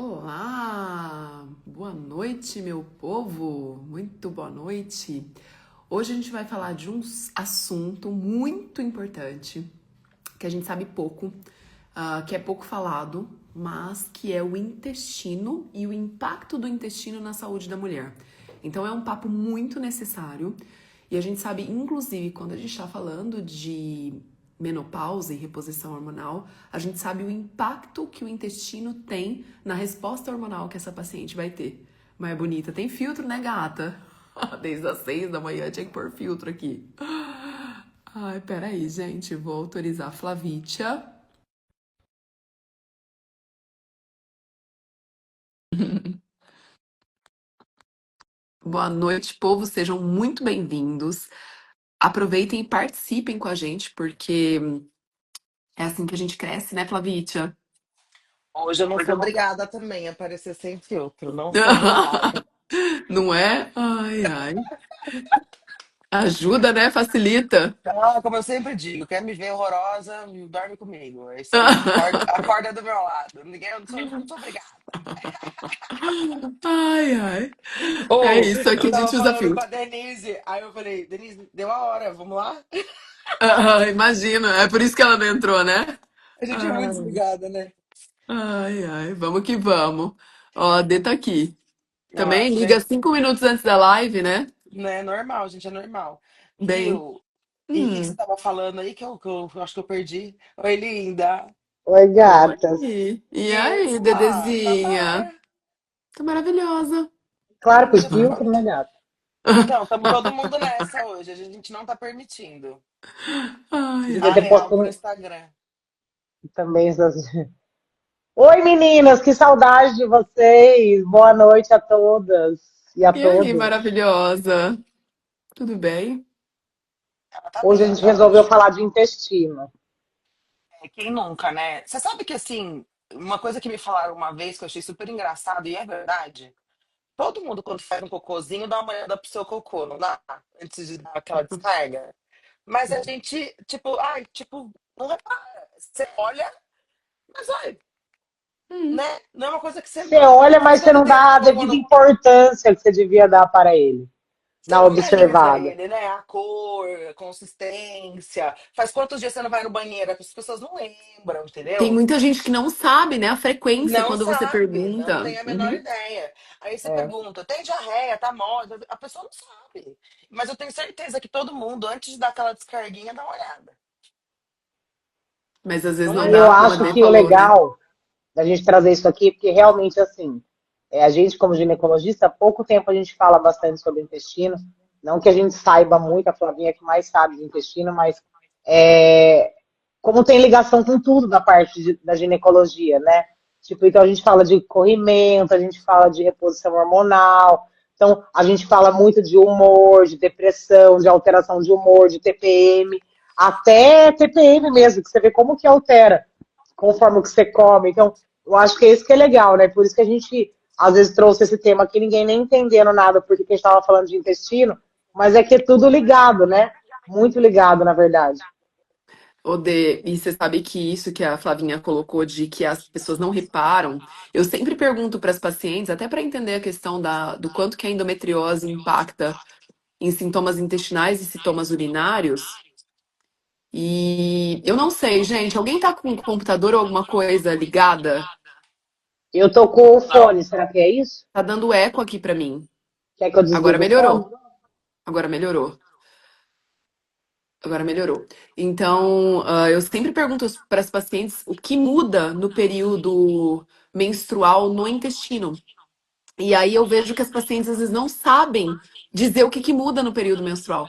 Olá, boa noite, meu povo, muito boa noite. Hoje a gente vai falar de um assunto muito importante que a gente sabe pouco, que é pouco falado, mas que é o intestino e o impacto do intestino na saúde da mulher. Então é um papo muito necessário e a gente sabe, inclusive, quando a gente está falando de menopausa e reposição hormonal, a gente sabe o impacto que o intestino tem na resposta hormonal que essa paciente vai ter. Mas é bonita, tem filtro, né, gata? Desde as 6 da manhã tinha que pôr filtro aqui. Ai, peraí, gente, vou autorizar a Flavícia. Boa noite, povo, sejam muito bem-vindos. Aproveitem e participem com a gente, porque é assim que a gente cresce, né, Flavícia? Hoje eu não sou obrigada também a aparecer sem filtro, não sou obrigada. Não é? Ai, ai. Ajuda, né? Facilita. Ah, como eu sempre digo, quer me ver horrorosa, dorme comigo. É isso aí. Acorda do meu lado. Ninguém, eu não sou obrigada. Ai, ai. É Ou, isso, aqui eu a tava gente usa falando com a filtro. Denise, aí eu falei, Denise, deu a hora, vamos lá? Imagina, é por isso que ela não entrou, né? A gente é muito Ai, desligada, né? ai, ai. Vamos que vamos. Ó, a Dê tá aqui. Ah, Também liga né? 5 minutos antes da live, né? Não é normal, gente, é normal. Bem. Viu? E o que você Hum. tava falando aí que eu acho que eu perdi? Oi, linda. Oi, gatas. Oi. E aí, Epa, Dedezinha? babá. Tá maravilhosa. Claro, com Tamo filtro, né, gato? Então, estamos todo mundo nessa hoje. A gente não tá permitindo. Ai, Devia A ter ai. real posto pro Instagram. também essas... Oi, meninas, que saudade de vocês. Boa noite a todas e a E aí, todos. maravilhosa? Tudo bem? Ela tá Hoje a bem gente já resolveu hoje. falar de intestino. Quem nunca, né? Você sabe que, assim, uma coisa que me falaram uma vez que eu achei super engraçado, e é verdade. Todo mundo, quando faz um cocôzinho, dá uma olhada pro seu cocô, não dá? Antes de dar aquela descarga. Mas a gente, tipo, ai, tipo, não repara. Você olha, mas olha, Hum. né? Não é uma coisa que você Você nota. olha, Porque mas você você nunca não tem dá a cocô devida no. importância que você devia dar para ele, Você na organisa observada. ele, né? A cor, a consistência. Faz quantos dias você não vai no banheiro? As pessoas não lembram, Tem entendeu? muita gente que não sabe, né, a frequência Não quando você sabe, não pergunta. tem a menor Uhum. ideia. Aí você É. pergunta, tem diarreia, tá mole? A pessoa não sabe. Mas eu tenho certeza que todo mundo, antes de dar aquela descarguinha, dá uma olhada. Mas às vezes Não não E é? eu dá, como a acho Dê que o falou, né? legal da gente trazer isso aqui, porque realmente, assim, a gente, como ginecologista, há pouco tempo a gente fala bastante sobre intestino. Não que a gente saiba muito, a Flavinha é que mais sabe de intestino, mas é, como tem ligação com tudo da parte da ginecologia, né? Tipo, então a gente fala de corrimento, a gente fala de reposição hormonal, então a gente fala muito de humor, de depressão, de alteração de humor, de TPM, até TPM mesmo, que você vê como que altera conforme o que você come. Então, eu acho que é isso que é legal, né? Por isso que a gente às vezes trouxe esse tema aqui, ninguém nem entendendo nada porque que a gente estava falando de intestino, mas é que é tudo ligado, né? Muito ligado, na verdade. Ô, Dê, e você sabe que isso que a Flavinha colocou de que as pessoas não reparam, eu sempre pergunto para as pacientes, até para entender a questão do quanto que a endometriose impacta em sintomas intestinais e sintomas urinários. E eu não sei, gente, alguém tá com o computador ou alguma coisa ligada? Eu tô com o fone, será que é isso? Tá dando eco aqui para mim. Quer que eu Agora desligue o fone? melhorou. Agora melhorou. Agora melhorou. Então, eu sempre pergunto para as pacientes o que muda no período menstrual no intestino. E aí eu vejo que as pacientes às vezes não sabem dizer o que que muda no período menstrual.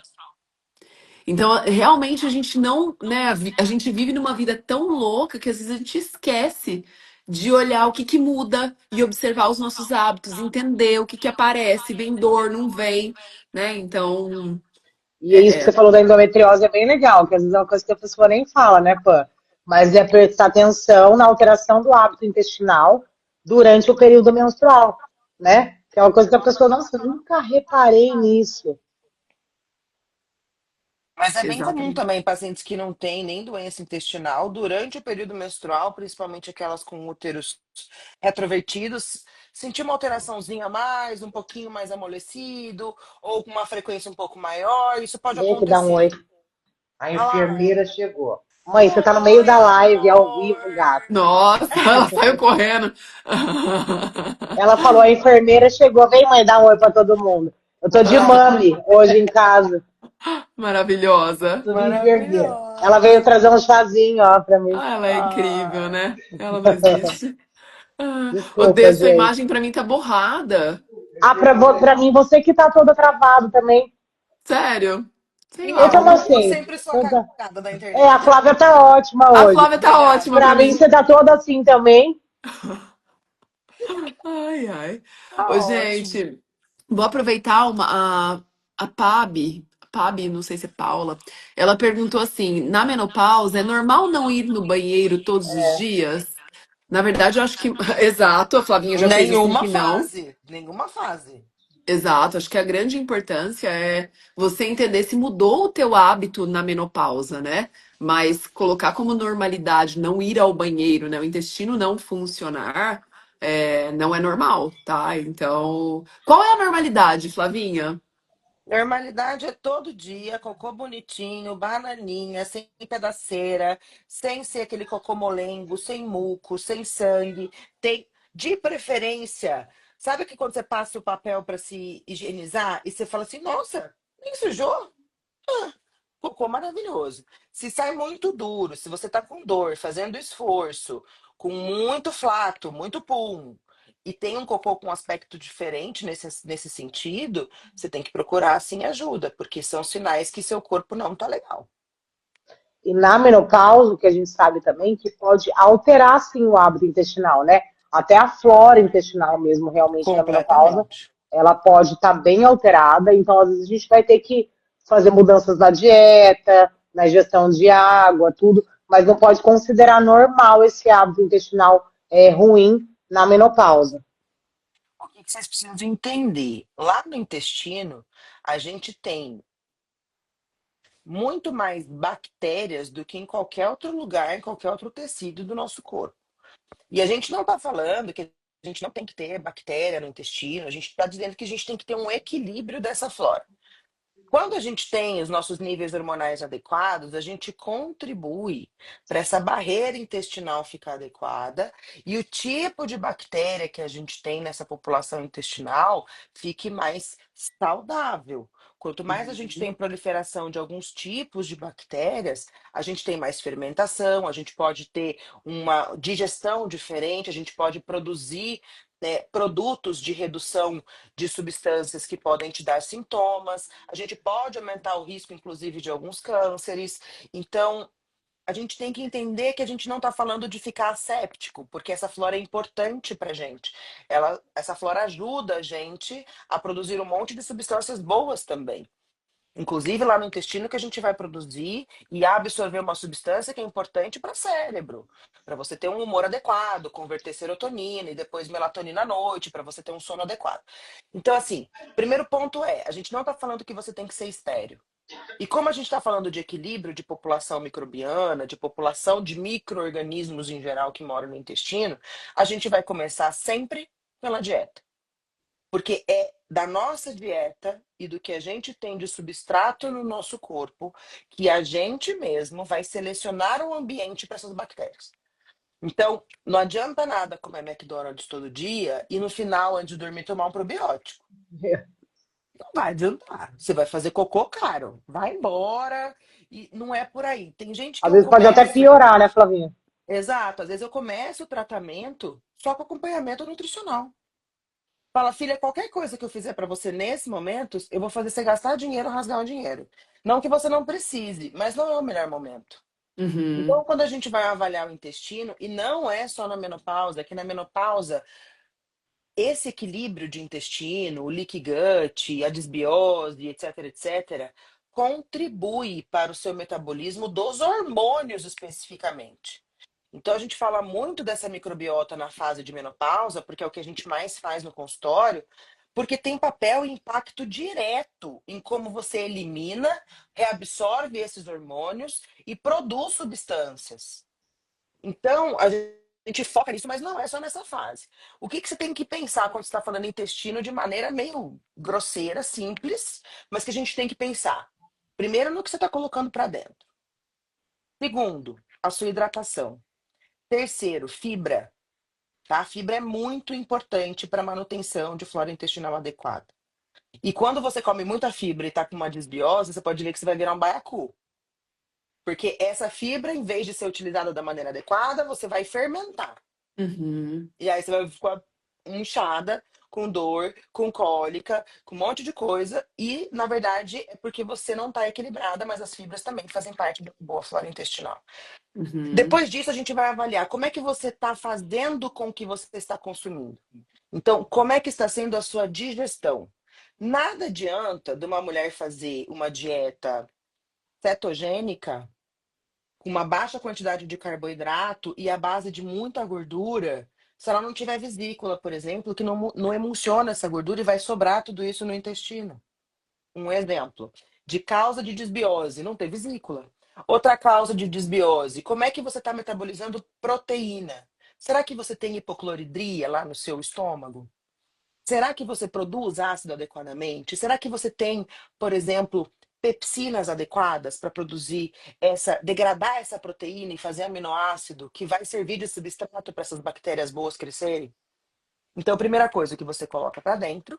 Então, realmente a gente não, né, a gente vive numa vida tão louca que às vezes a gente esquece de olhar o que que muda e observar os nossos hábitos, entender o que que aparece, vem dor, não vem, né? Então, E é isso que é, você falou da endometriose é bem legal, que às vezes é uma coisa que a pessoa nem fala, né, Pan? Mas é prestar atenção na alteração do hábito intestinal durante o período menstrual, né? Que é uma coisa que a pessoa, nossa, eu nunca reparei nisso. Mas é bem comum Exatamente. também pacientes que não têm nem doença intestinal, durante o período menstrual, principalmente aquelas com úteros retrovertidos, sentir uma alteraçãozinha a mais, um pouquinho mais amolecido, ou com uma frequência um pouco maior, isso pode Vem aqui dar um oi. acontecer. A Ah lá, enfermeira chegou. Mãe, você tá no meio oi, da live, ao amor! vivo, gato. Nossa, ela saiu correndo. Ela falou, a enfermeira chegou. Vem, mãe, dar um oi pra todo mundo. Eu tô de mami hoje em casa. Maravilhosa. Tô de enfermeira. Ela veio Maravilhosa! trazer um chazinho, ó, pra mim. Ah, ela é incrível, Ah, né? Ela não existe. Desculpa, Odeio, sua gente. imagem pra mim tá borrada. Ah, pra mim, você que tá toda travado também. Sério? Sei Eu lá. tô igual, eu assim. sempre sou a cagada da A internet. Flávia tá ótima A hoje. Flávia tá ótima Obrigada. Pra pra mim, mim. você tá toda assim também. Ai, ai. Tá Ô, ótimo. gente, vou aproveitar a Pabi, não sei se é Paula, ela perguntou assim, na menopausa, é normal não ir no banheiro todos os dias? Na verdade, eu acho que, exato, a Flavinha já fez assim Nenhuma que não. fase, nenhuma fase. Exato, acho que a grande importância é você entender se mudou o teu hábito na menopausa, né? Mas colocar como normalidade não ir ao banheiro, né? O intestino não funcionar, não é normal, tá? Então, qual é a normalidade, Flavinha? Normalidade é todo dia, cocô bonitinho, bananinha, sem pedaceira, sem ser aquele cocô molengo, sem muco, sem sangue. Tem, de preferência, sabe que quando você passa o papel para se higienizar e você fala assim, nossa, nem sujou? Cocô maravilhoso. Se sai muito duro, se você tá com dor, fazendo esforço, com muito flato, muito pum, e tem um cocô com um aspecto diferente nesse sentido, você tem que procurar assim ajuda, porque são sinais que seu corpo não tá legal. E na menopausa, o que a gente sabe também, que pode alterar, sim, o hábito intestinal, né? Até a flora intestinal mesmo, realmente, na menopausa, Completamente. ela pode estar bem alterada. Então, às vezes, a gente vai ter que fazer mudanças na dieta, na ingestão de água, tudo, mas não pode considerar normal esse hábito intestinal ruim na menopausa. O que que vocês precisam de entender? Lá no intestino, a gente tem muito mais bactérias do que em qualquer outro lugar, em qualquer outro tecido do nosso corpo. E a gente não está falando que a gente não tem que ter bactéria no intestino, a gente está dizendo que a gente tem que ter um equilíbrio dessa flora. Quando a gente tem os nossos níveis hormonais adequados, a gente contribui para essa barreira intestinal ficar adequada e o tipo de bactéria que a gente tem nessa população intestinal fique mais saudável. Quanto mais a gente tem proliferação de alguns tipos de bactérias, a gente tem mais fermentação, a gente pode ter uma digestão diferente, a gente pode produzir, né, produtos de redução de substâncias que podem te dar sintomas, a gente pode aumentar o risco, inclusive, de alguns cânceres. Então, a gente tem que entender que a gente não está falando de ficar asséptico, porque essa flora é importante para gente. Essa flora ajuda a gente a produzir um monte de substâncias boas também. Inclusive lá no intestino que a gente vai produzir e absorver uma substância que é importante para o cérebro, para você ter um humor adequado, converter serotonina e depois melatonina à noite, para você ter um sono adequado. Então, assim, primeiro ponto é, a gente não está falando que você tem que ser estéril. E como a gente está falando de equilíbrio de população microbiana, de população de micro-organismos em geral que moram no intestino, a gente vai começar sempre pela dieta. Porque é da nossa dieta e do que a gente tem de substrato no nosso corpo que a gente mesmo vai selecionar o ambiente para essas bactérias. Então, não adianta nada comer McDonald's todo dia e no final, antes de dormir, tomar um probiótico. Não vai adiantar. Você vai fazer cocô caro. Vai embora e não é por aí. Tem gente que Às eu vezes pode até começo. piorar, né, Flavinha? Exato, às vezes eu começo o tratamento só com acompanhamento nutricional. Fala, filha, qualquer coisa que eu fizer pra você nesse momento, eu vou fazer você gastar dinheiro, rasgar o dinheiro. Não que você não precise, mas não é o melhor momento. Uhum. Então, quando a gente vai avaliar o intestino, e não é só na menopausa, é que na menopausa, esse equilíbrio de intestino, o leaky gut, a desbiose, etc, etc, contribui para o seu metabolismo dos hormônios especificamente. Então, a gente fala muito dessa microbiota na fase de menopausa, porque é o que a gente mais faz no consultório, porque tem papel e impacto direto em como você elimina, reabsorve esses hormônios e produz substâncias. Então, a gente foca nisso, mas não é só nessa fase. O que que você tem que pensar quando você está falando intestino de maneira meio grosseira, simples, mas que a gente tem que pensar? Primeiro, no que você está colocando para dentro. Segundo, a sua hidratação. Terceiro, fibra. Tá? A fibra é muito importante para a manutenção de flora intestinal adequada. E quando você come muita fibra e está com uma desbiose, você pode ver que você vai virar um baiacu. Porque essa fibra, em vez de ser utilizada da maneira adequada, você vai fermentar. Uhum. E aí você vai ficar inchada, com dor, com cólica, com um monte de coisa. E, na verdade, é porque você não está equilibrada, mas as fibras também fazem parte da boa flora intestinal. Uhum. Depois disso, a gente vai avaliar como é que você está fazendo com o que você está consumindo. Então, como é que está sendo a sua digestão? Nada adianta de uma mulher fazer uma dieta cetogênica com uma baixa quantidade de carboidrato e a base de muita gordura, se ela não tiver vesícula, por exemplo, que não emulsiona essa gordura e vai sobrar tudo isso no intestino. Um exemplo de causa de desbiose, não ter vesícula. Outra causa de desbiose, como é que você está metabolizando proteína? Será que você tem hipocloridria lá no seu estômago? Será que você produz ácido adequadamente? Será que você tem, por exemplo, pepsinas adequadas para produzir degradar essa proteína e fazer aminoácido que vai servir de substrato para essas bactérias boas crescerem? Então, primeira coisa que você coloca para dentro,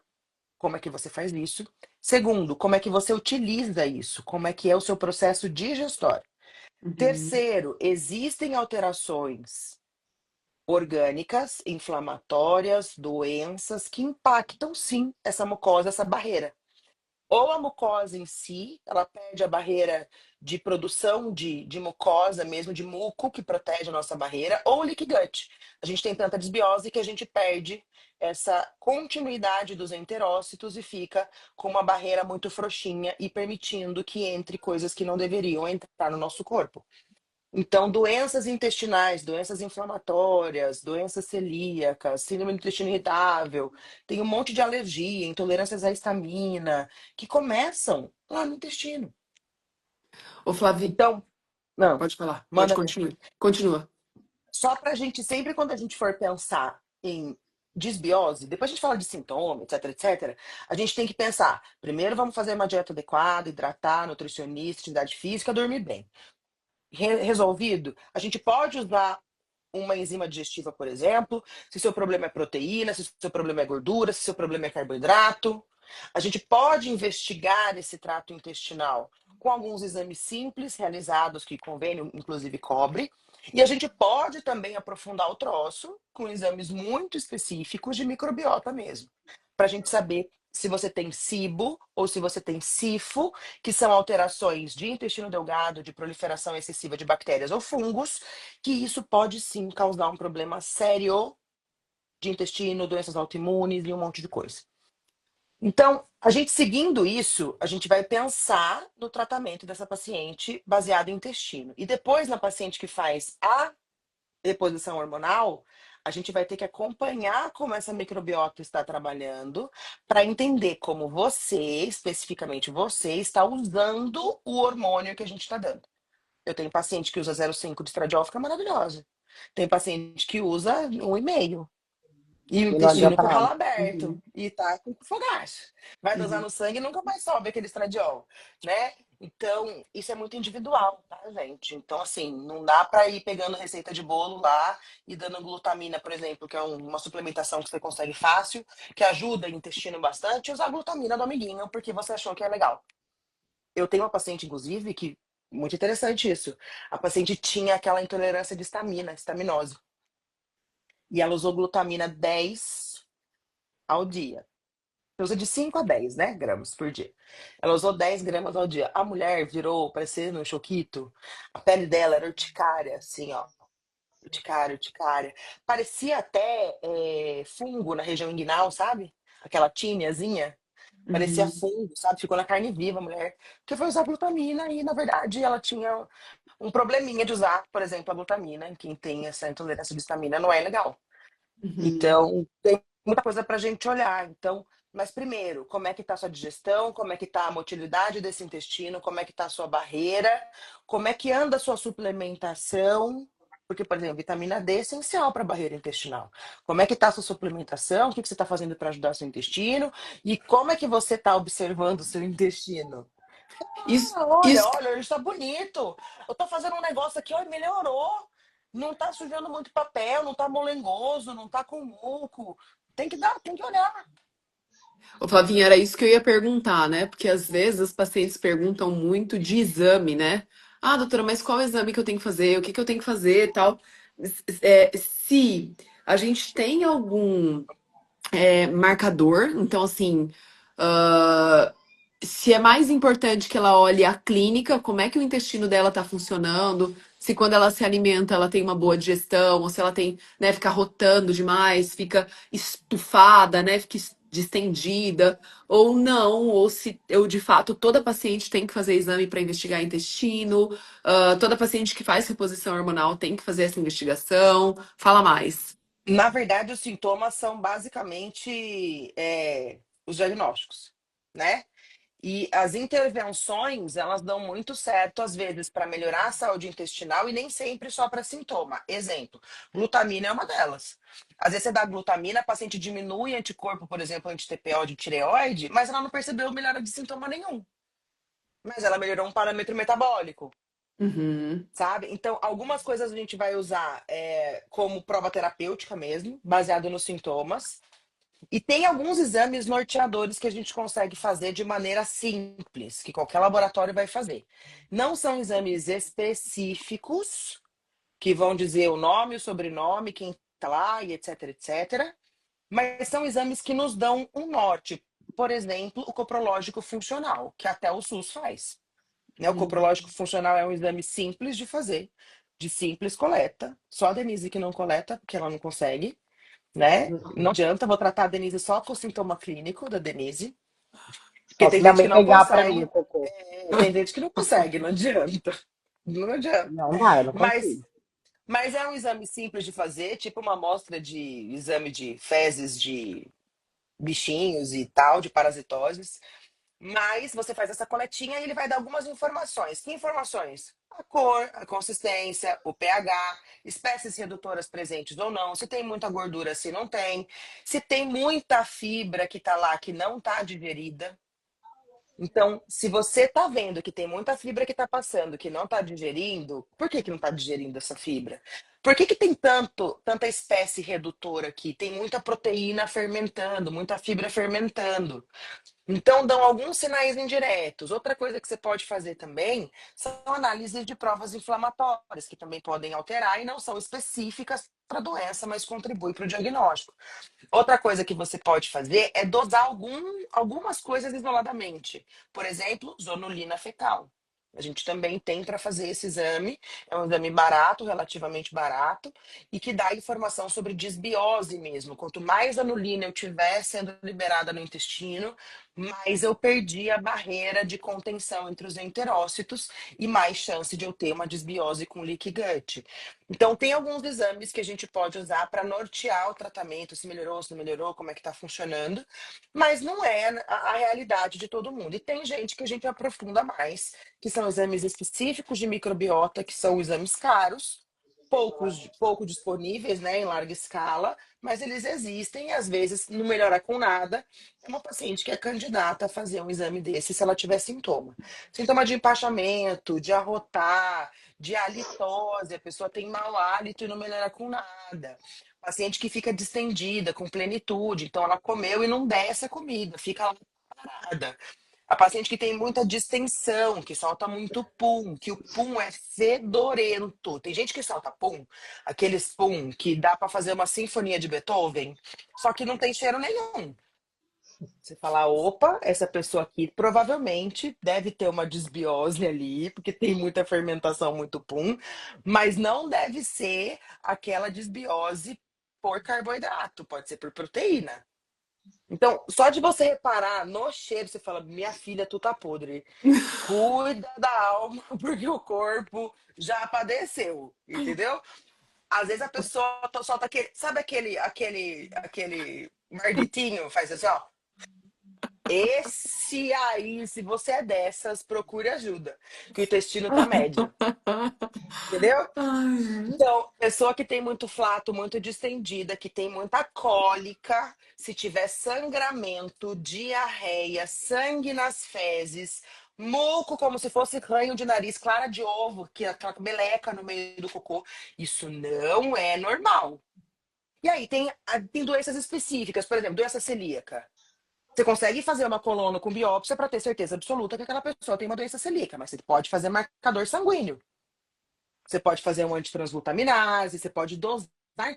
como é que você faz isso? Segundo, como é que você utiliza isso? Como é que é o seu processo digestório? Uhum. Terceiro, existem alterações orgânicas, inflamatórias, doenças que impactam sim essa mucosa, essa barreira. Ou a mucosa em si, ela perde a barreira de produção de mucosa, mesmo de muco, que protege a nossa barreira, ou o leaky gut. A gente tem tanta desbiose que a gente perde essa continuidade dos enterócitos e fica com uma barreira muito frouxinha e permitindo que entre coisas que não deveriam entrar no nosso corpo. Então, doenças intestinais, doenças inflamatórias, doenças celíacas, síndrome do intestino irritável, tem um monte de alergia, intolerâncias à histamina, que começam lá no intestino. Ô, Flavi, Então, não, pode falar, pode manda ver. continuar. Continua. Só pra gente, sempre quando a gente for pensar em desbiose, depois a gente fala de sintoma, etc, etc, a gente tem que pensar, primeiro vamos fazer uma dieta adequada, hidratar, nutricionista, atividade física, dormir bem. Resolvido, a gente pode usar uma enzima digestiva, por exemplo, se seu problema é proteína, se seu problema é gordura, se seu problema é carboidrato. A gente pode investigar esse trato intestinal com alguns exames simples realizados que o convênio inclusive cobre. E a gente pode também aprofundar o troço com exames muito específicos de microbiota mesmo, para a gente saber se você tem SIBO ou se você tem SIFO, que são alterações de intestino delgado, de proliferação excessiva de bactérias ou fungos, que isso pode sim causar um problema sério de intestino, doenças autoimunes e um monte de coisa. Então, a gente seguindo isso, a gente vai pensar no tratamento dessa paciente baseado em intestino. E depois, na paciente que faz a reposição hormonal, a gente vai ter que acompanhar como essa microbiota está trabalhando para entender como você, especificamente você, está usando o hormônio que a gente está dando. Eu tenho paciente que usa 0,5 de estradiol, fica maravilhosa. Tem paciente que usa 1,5. E o E não intestino adianta com nada. ralo aberto. Uhum. E tá com fogacho. Vai dosar Uhum. no sangue e nunca mais sobe aquele estradiol, né? Então, isso é muito individual, tá, gente? Então, assim, não dá pra ir pegando receita de bolo lá e dando glutamina, por exemplo, que é uma suplementação que você consegue fácil, que ajuda o intestino bastante, e usar a glutamina do amiguinho, porque você achou que é legal. Eu tenho uma paciente, inclusive, que, muito interessante isso, a paciente tinha aquela intolerância de histamina, estaminose. E ela usou glutamina 10 ao dia. Usa de 5 a 10, né, gramas por dia. Ela usou 10 gramas ao dia. A mulher virou, parecendo um choquito. A pele dela era urticária, assim, ó. Urticária, urticária. Parecia até fungo na região inguinal, sabe? Aquela tíneazinha. Parecia Uhum. fungo, sabe? Ficou na carne viva a mulher. Porque foi usar glutamina e, na verdade, ela tinha um probleminha de usar, por exemplo, a glutamina. Em quem tem essa intolerância de histamina não é legal. Uhum. Então, tem muita coisa pra gente olhar. Então, Mas primeiro, como é que está a sua digestão, como é que está a motilidade desse intestino, como é que está a sua barreira, como é que anda a sua suplementação, porque, por exemplo, vitamina D é essencial para a barreira intestinal. Como é que está a sua suplementação, o que que você está fazendo para ajudar o seu intestino e como é que você está observando o seu intestino. Isso, Ah, olha, isso olha, ele está bonito. Eu tô fazendo um negócio aqui, olha, melhorou. Não tá sujando muito papel, não tá molengoso, não tá com muco. Tem que olhar. Ô, Flavinha, era isso que eu ia perguntar, né? Porque às vezes os pacientes perguntam muito de exame, né? Ah, doutora, mas qual exame que eu tenho que fazer? O que que eu tenho que fazer e tal? Se a gente tem algum marcador, então assim, ah, se é mais importante que ela olhe a clínica, como é que o intestino dela tá funcionando, se quando ela se alimenta ela tem uma boa digestão, ou se ela tem, né, fica rotando demais, fica estufada, né, fica distendida, ou não, ou se eu de fato toda paciente tem que fazer exame para investigar intestino, toda paciente que faz reposição hormonal tem que fazer essa investigação. Fala mais. Na verdade, os sintomas são basicamente os diagnósticos, né? E as intervenções, elas dão muito certo, às vezes, para melhorar a saúde intestinal e nem sempre só para sintoma. Exemplo, glutamina é uma delas. Às vezes você dá glutamina, a paciente diminui anticorpo, por exemplo, anti-TPO de tireoide, mas ela não percebeu melhora de sintoma nenhum. Mas ela melhorou um parâmetro metabólico, Uhum. sabe? Então, algumas coisas a gente vai usar como prova terapêutica mesmo, baseado nos sintomas. E tem alguns exames norteadores que a gente consegue fazer de maneira simples, que qualquer laboratório vai fazer. Não são exames específicos, que vão dizer o nome, o sobrenome, quem está lá e etc, etc. Mas são exames que nos dão um norte. Por exemplo, o coprológico funcional, que até o SUS faz. Né? O coprológico Uhum. funcional é um exame simples de fazer, de simples coleta. Só a Denise que não coleta, porque ela não consegue, né? Não adianta, vou tratar a Denise só com o sintoma clínico da Denise, porque Só se tem minha gente que mãe não pegar pra mim o consegue. cocô. Tem gente que não consegue, não adianta. Não adianta. Não dá, eu não Mas, consigo. mas é um exame simples de fazer, tipo uma amostra de exame de fezes de bichinhos e tal, de parasitoses. Mas você faz essa coletinha e ele vai dar algumas informações. Que informações? A cor, a consistência, o pH, espécies redutoras presentes ou não, se tem muita gordura, se não tem, se tem muita fibra que está lá que não está digerida. Então, se você está vendo que tem muita fibra que está passando, que não está digerindo, por que, que não está digerindo essa fibra? Por que, que tem tanta espécie redutora aqui? Tem muita proteína fermentando, muita fibra fermentando. Então, dão alguns sinais indiretos. Outra coisa que você pode fazer também são análises de provas inflamatórias, que também podem alterar e não são específicas para a doença, mas contribuem para o diagnóstico. Outra coisa que você pode fazer é dosar algumas coisas isoladamente. Por exemplo, zonulina fecal. A gente também tem para fazer esse exame. É um exame barato, relativamente barato, e que dá informação sobre desbiose mesmo. Quanto mais anulina eu tiver sendo liberada no intestino, mais eu perdi a barreira de contenção entre os enterócitos e mais chance de eu ter uma desbiose com leaky gut. Então, tem alguns exames que a gente pode usar para nortear o tratamento, se melhorou, se não melhorou, como é que está funcionando, mas não é a realidade de todo mundo. E tem gente que a gente aprofunda mais, que são exames específicos de microbiota, que são exames caros, pouco disponíveis, né, em larga escala, mas eles existem e às vezes não melhora com nada. É uma paciente que é candidata a fazer um exame desse se ela tiver sintoma. Sintoma de empachamento, de arrotar, de halitose, a pessoa tem mau hálito e não melhora com nada. Paciente que fica distendida, com plenitude, então ela comeu e não desce a comida, fica lá parada. A paciente que tem muita distensão, que solta muito pum, que o pum é fedorento. Tem gente que solta pum, aqueles pum que dá para fazer uma sinfonia de Beethoven, só que não tem cheiro nenhum. Você fala, opa, essa pessoa aqui provavelmente deve ter uma desbiose ali, porque tem muita fermentação, muito pum, mas não deve ser aquela desbiose por carboidrato, pode ser por proteína. Então, só de você reparar no cheiro, você fala, minha filha, tu tá podre. Cuida da alma, porque o corpo já padeceu, entendeu? Às vezes a pessoa solta aquele, sabe aquele marmitinho, faz assim, ó. Esse aí, se você é dessas, procure ajuda, que o intestino tá médio, entendeu? Ai, Então, pessoa que tem muito flato, muito distendida, que tem muita cólica, se tiver sangramento, diarreia, sangue nas fezes, muco como se fosse ranho de nariz, clara de ovo, que é aquela meleca no meio do cocô, isso não é normal. E aí tem doenças específicas, por exemplo, doença celíaca. Você consegue fazer uma coluna com biópsia para ter certeza absoluta que aquela pessoa tem uma doença celíaca, mas você pode fazer marcador sanguíneo. Você pode fazer um antitransglutaminase, você pode dosar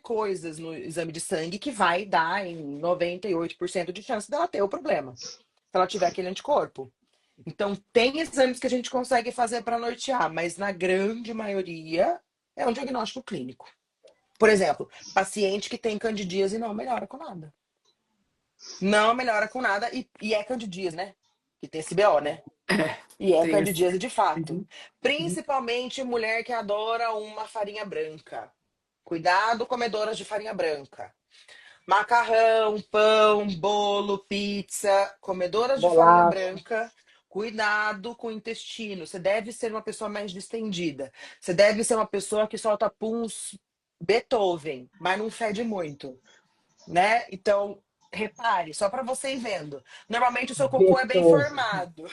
coisas no exame de sangue que vai dar em 98% de chance dela ter o problema, se ela tiver aquele anticorpo. Então, tem exames que a gente consegue fazer para nortear, mas na grande maioria é um diagnóstico clínico. Por exemplo, paciente que tem candidíase não melhora com nada. Não melhora com nada e é candidíase, né? Que tem esse BO, né? é, E é tem esse. candidíase de fato. Uhum, uhum. Principalmente mulher que adora uma farinha branca. Cuidado, comedoras de farinha branca. Macarrão, pão, bolo, pizza, comedoras de farinha Bolacha. branca. Cuidado com o intestino. Você deve ser uma pessoa mais distendida. Você deve ser uma pessoa que solta puns Beethoven, mas não fede muito, né? Então, repare, só para você ir vendo. Normalmente o seu cocô é bem Beethoven. formado.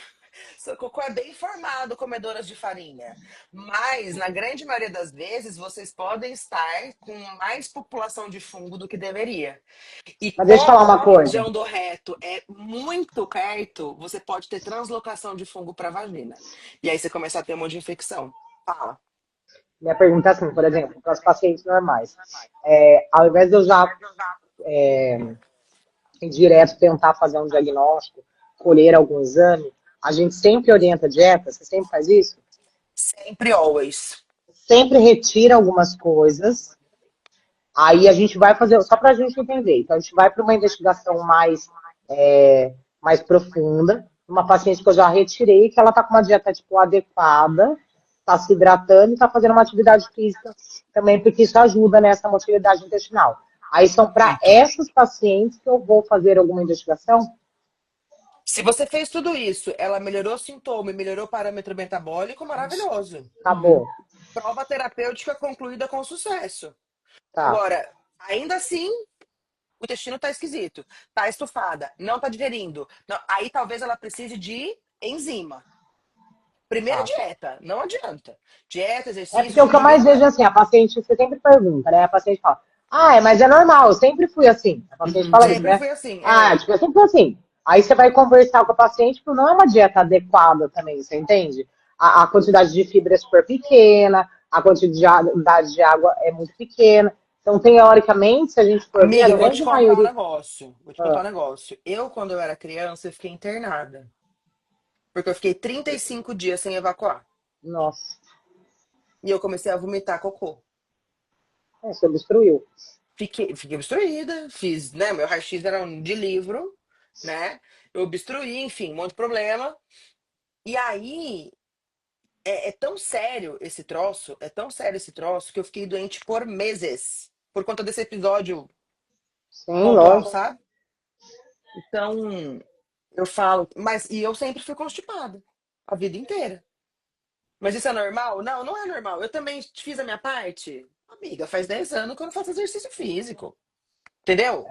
Seu cocô é bem formado, comedoras de farinha. Mas, na grande maioria das vezes, vocês podem estar com mais população de fungo do que deveria. E Mas deixa eu falar como uma a coisa. região do reto é muito perto, você pode ter translocação de fungo para a vagina. E aí você começa a ter um monte de infecção. Ah, Minha pergunta é assim, por exemplo, para os pacientes normais. Ao invés de eu já ir direto tentar fazer um diagnóstico, colher algum exame, a gente sempre orienta a dieta? Você sempre faz isso? sempre, always. Sempre retira algumas coisas. Aí a gente vai fazer, só para a gente entender. Então, a gente vai para uma investigação mais profunda. Uma paciente que eu já retirei, que ela está com uma dieta tipo, adequada, está se hidratando e está fazendo uma atividade física também, porque isso ajuda nessa motilidade intestinal. Aí são para Muito. essas pacientes que eu vou fazer alguma investigação? Se você fez tudo isso, ela melhorou o sintoma e melhorou o parâmetro metabólico, maravilhoso. Acabou. Prova terapêutica concluída com sucesso. Tá, Agora, ainda assim, o intestino tá esquisito, tá estufada, não tá digerindo. Aí talvez ela precise de enzima. Primeiro tá. dieta, não adianta. Dieta, É porque exercício, o que eu mais vejo jururina. é assim, a paciente, você sempre pergunta, né? A paciente fala, mas é normal, eu sempre fui assim. A paciente Uhum. fala isso, Sempre né? foi assim, Ah, é. tipo, eu sempre fui assim. Aí você vai conversar com a paciente, porque não é uma dieta adequada também, você entende? A quantidade de fibra é super pequena, a quantidade de água é muito pequena. Então, teoricamente, se a gente for ver, a Amiga, eu vou te grande contar um maioria. negócio. Vou te contar Ah, um negócio. Eu, quando eu era criança, eu fiquei internada. Porque eu fiquei 35 dias sem evacuar. nossa, E eu comecei a vomitar cocô. você obstruiu. Fiquei obstruída, fiz, né? Meu raio-x era de livro, né? Eu obstruí, enfim, um monte de problema. E aí, é tão sério esse troço, é tão sério esse troço, que eu fiquei doente por meses. Por conta desse episódio Sim, pontual, lógico. sabe? Então, eu falo, e eu sempre fui constipada, a vida inteira. Mas isso é normal? Não, não é normal. Eu também fiz a minha parte. Amiga, faz 10 anos que eu não faço exercício físico. Entendeu?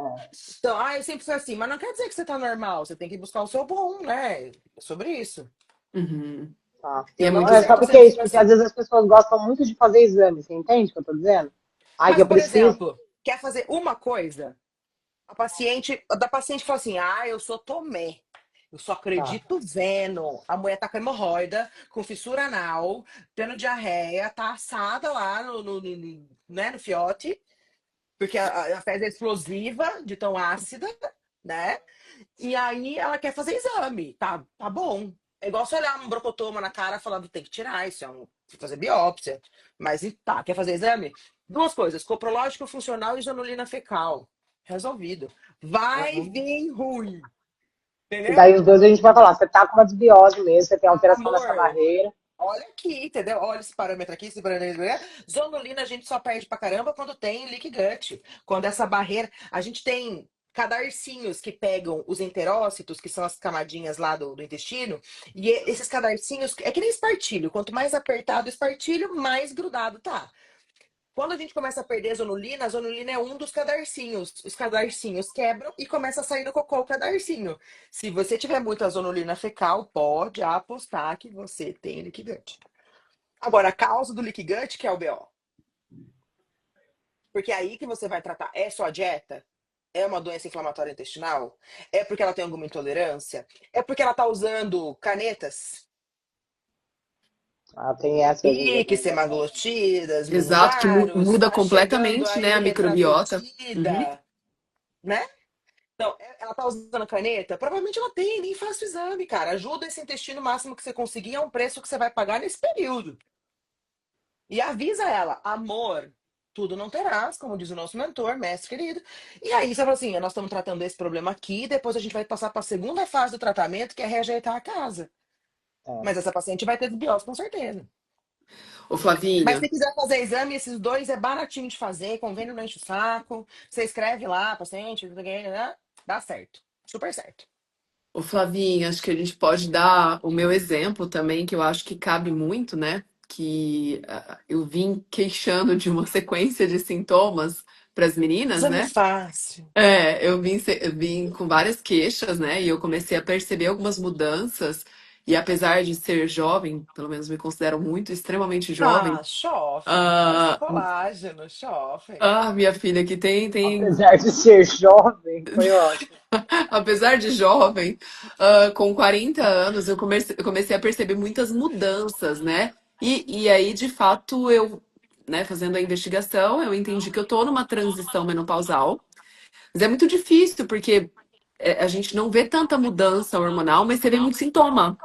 Então, eu sempre fui assim, mas não quer dizer que você tá normal. Você tem que buscar o seu bom, né? É sobre isso. Uhum. Tá. E é Não muito. que Sabe o que 100% é isso? seja Porque às assim. vezes as pessoas gostam muito de fazer exame, você entende o que eu tô dizendo? Ai, que Mas, eu por preciso. exemplo, quer fazer uma coisa, da paciente fala assim: eu sou Tomé. Eu só Tá. acredito vendo. A mulher tá com hemorroida, com fissura anal, tendo diarreia, tá assada lá né, no fiote, porque a fezes é explosiva, de tão ácida, né? E aí ela quer fazer exame. Tá bom. É igual você olhar um brocotoma na cara falando, tem que tirar isso, tem que fazer biópsia. Mas tá, quer fazer exame? Duas coisas, coprológico funcional e janulina fecal. Resolvido. Vai Uhum. vir ruim, E entendeu? daí os dois a gente vai falar, você tá com uma desbiose mesmo, você tem alteração nessa Amor, barreira. olha aqui, entendeu? Olha esse parâmetro aqui, esse parâmetro aqui. Zonulina a gente só perde pra caramba quando tem leaky gut. Quando essa barreira. A gente tem. cadarcinhos que pegam os enterócitos, que são as camadinhas lá do intestino, e esses cadarcinhos, é que nem espartilho, quanto mais apertado o espartilho, mais grudado tá. Quando a gente começa a perder a zonulina é um dos cadarcinhos. Os cadarcinhos quebram e começa a sair do cocô o cadarcinho. Se você tiver muita zonulina fecal, pode apostar que você tem leaky gut. Agora, a causa do leaky gut, que é o BO. Porque é aí que você vai tratar. É só a dieta? É uma doença inflamatória intestinal? É porque ela tem alguma intolerância? É porque ela tá usando canetas? Ah, tem essa, às vezes, Pique, alguns semaglutidas, Exato, que Minguvaros, muda tá chegando completamente, né, aí a microbiota. Uhum. retraverdida, né? Então, ela tá usando caneta? Provavelmente ela tem, nem faça o exame, cara. Ajuda esse intestino o máximo que você conseguir, é um preço que você vai pagar nesse período. E avisa ela, amor, tudo não terás, como diz o nosso mentor, mestre querido. E aí você fala assim, nós estamos tratando desse problema aqui, depois a gente vai passar para a segunda fase do tratamento, que é rejeitar a casa. é. Mas essa paciente vai ter desbiose, com certeza. Ô, Mas Flavinha, se quiser fazer exame, esses dois é baratinho de fazer, convênio não enche o saco. Você escreve lá, paciente, né? Dá certo. Super certo. Ô, Flavinha, acho que a gente pode dar o meu exemplo também, que eu acho que cabe muito, né? Que eu vim queixando de uma sequência de sintomas para as meninas, Exame né? fácil. Eu vim com várias queixas, né? E eu comecei a perceber algumas mudanças. E apesar de ser jovem, pelo menos me considero muito, extremamente jovem. Ah, chove. Faz ah, colágeno, chove. minha filha que tem Apesar de ser jovem, foi ótimo. apesar de jovem, com 40 anos, eu comecei a perceber muitas mudanças, né? E aí, de fato, né, fazendo a investigação, eu entendi que eu tô numa transição menopausal. Mas é muito difícil, porque a gente não vê tanta mudança hormonal, mas você vê muito sintoma.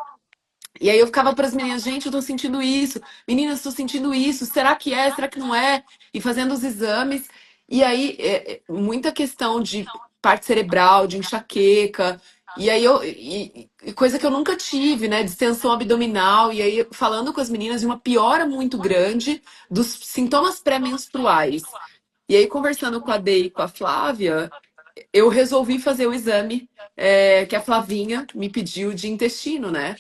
E aí eu ficava para as meninas, gente, eu tô sentindo isso, meninas, estou sentindo isso, será que é, será que não é? E fazendo os exames. E aí, muita questão de parte cerebral, de enxaqueca. E aí e coisa que eu nunca tive, né? Distensão abdominal. E aí, falando com as meninas, de uma piora muito grande dos sintomas pré-menstruais. E aí, conversando com a Dei e com a Flávia, eu resolvi fazer o exame, que a Flavinha me pediu de intestino, né?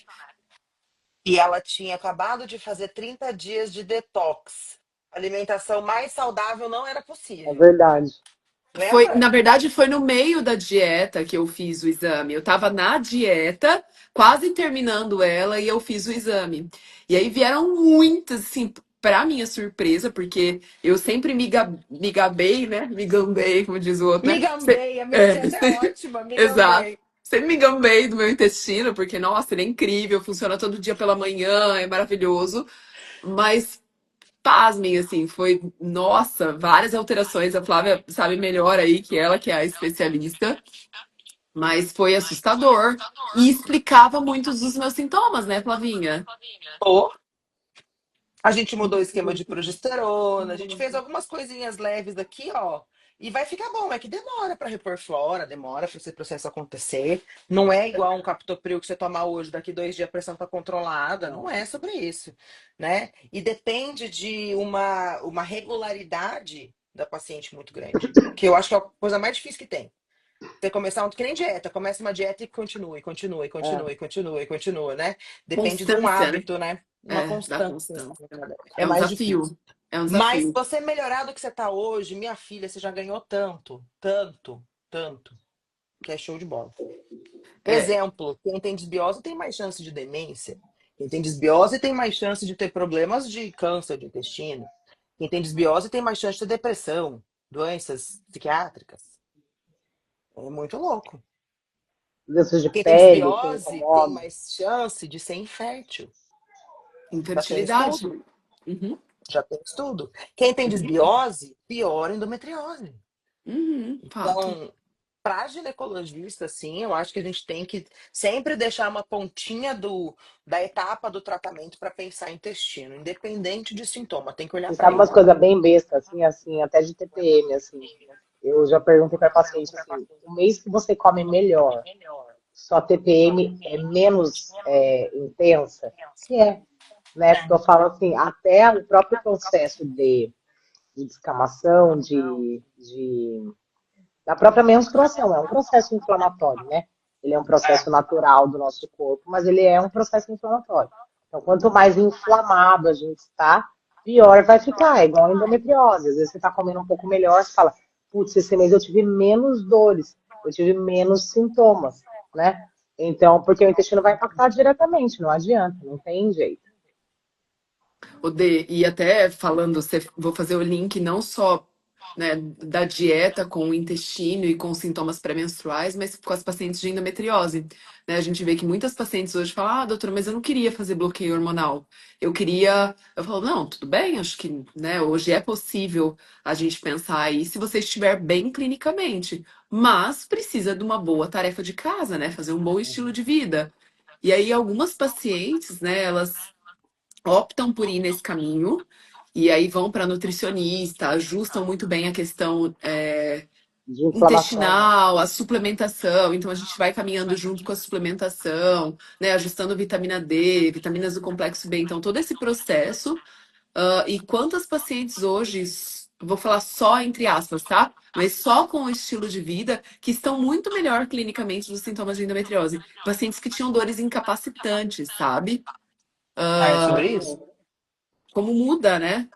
E ela tinha acabado de fazer 30 dias de detox. Alimentação mais saudável não era É possível. verdade. Na Lembra? verdade, foi no meio da dieta que eu fiz o exame. Eu tava na dieta, quase terminando ela, e eu fiz o exame. E aí vieram muitas, assim, pra minha surpresa, porque eu sempre me gabei, né? Me gambei, como diz o outro, né? Me gambei, a essa é ótima, me Exato. gambei. Sempre me gambei do meu intestino, porque, nossa, ele é incrível, funciona todo dia pela manhã, é maravilhoso. Mas pasmem, assim, foi, nossa, várias alterações. A Flávia sabe melhor aí que ela, que é a especialista, mas foi assustador. E explicava muitos dos meus sintomas, né, Flavinha? Oh, a gente mudou o esquema de progesterona, a gente fez algumas coisinhas leves aqui, ó. E vai ficar bom, é que demora para repor flora, demora para esse processo acontecer. Não é igual um captopril que você toma hoje, daqui 2 dias a pressão tá controlada. Não é sobre isso, né? E depende de uma regularidade da paciente muito grande. Que eu acho que é a coisa mais difícil que tem. Você começar que nem dieta, começa uma dieta e continue, continue, É. continue, continue, continua, né? Depende de um Constância, né? hábito, né? Uma Da constância. constância. É É um mais desafio. difícil. É um Mas desafio. você melhorar do que você tá hoje, minha filha, você já ganhou tanto, tanto, tanto, que é show de bola. É, Exemplo, quem tem desbiose tem mais chance de demência. Quem tem desbiose tem mais chance de ter problemas de câncer de intestino. Quem tem desbiose tem mais chance de ter depressão, doenças psiquiátricas. É muito louco. Doenças de Quem tem pele que desbiose tem incomodam. mais chance de ser infértil. Já tem infertilidade. estudo. Uhum, Já tem estudo. Quem tem desbiose, pior endometriose. fato. Então, para ginecologista, sim, eu acho que a gente tem que sempre deixar uma pontinha da etapa do tratamento para pensar em intestino, independente de sintoma, tem que olhar Você para sabe umas ele. coisas bem bestas, assim, até de TPM, assim. Eu já perguntei para paciente assim, o mês que você come melhor, sua TPM é menos intensa? Se é, né? Porque eu falo assim, até o próprio processo de descamação, de da própria menstruação. É um processo inflamatório, né? Ele é um É. processo natural do nosso corpo, mas ele é um processo inflamatório. Então, quanto mais inflamado a gente está, pior vai ficar. É igual a endometriose. Às vezes você está comendo um pouco melhor, você fala, putz, esse mês eu tive menos dores, eu tive menos sintomas, né? Então, porque o intestino vai impactar diretamente, não adianta, não tem jeito. O D, e até falando, vou fazer o link não só, né, da dieta com o intestino e com sintomas pré-menstruais, mas com as pacientes de endometriose. Né? A gente vê que muitas pacientes hoje falam, ah, doutora, mas eu não queria fazer bloqueio hormonal. Eu falo, não, tudo bem, acho que, né, hoje é possível a gente pensar aí se você estiver bem clinicamente, mas precisa de uma boa tarefa de casa, né, fazer um bom estilo de vida. E aí, algumas pacientes, né, elas optam por ir nesse caminho e aí vão para nutricionista, ajustam muito bem a questão De inflamação, né? intestinal, a suplementação. Então a gente vai caminhando junto com a suplementação, né, ajustando vitamina D, vitaminas do complexo B. Então todo esse processo. E quantas pacientes hoje, vou falar só entre aspas, tá? Mas só com o estilo de vida, que estão muito melhor clinicamente dos sintomas de endometriose. Pacientes que tinham dores incapacitantes, sabe? É sobre isso? Como muda, né?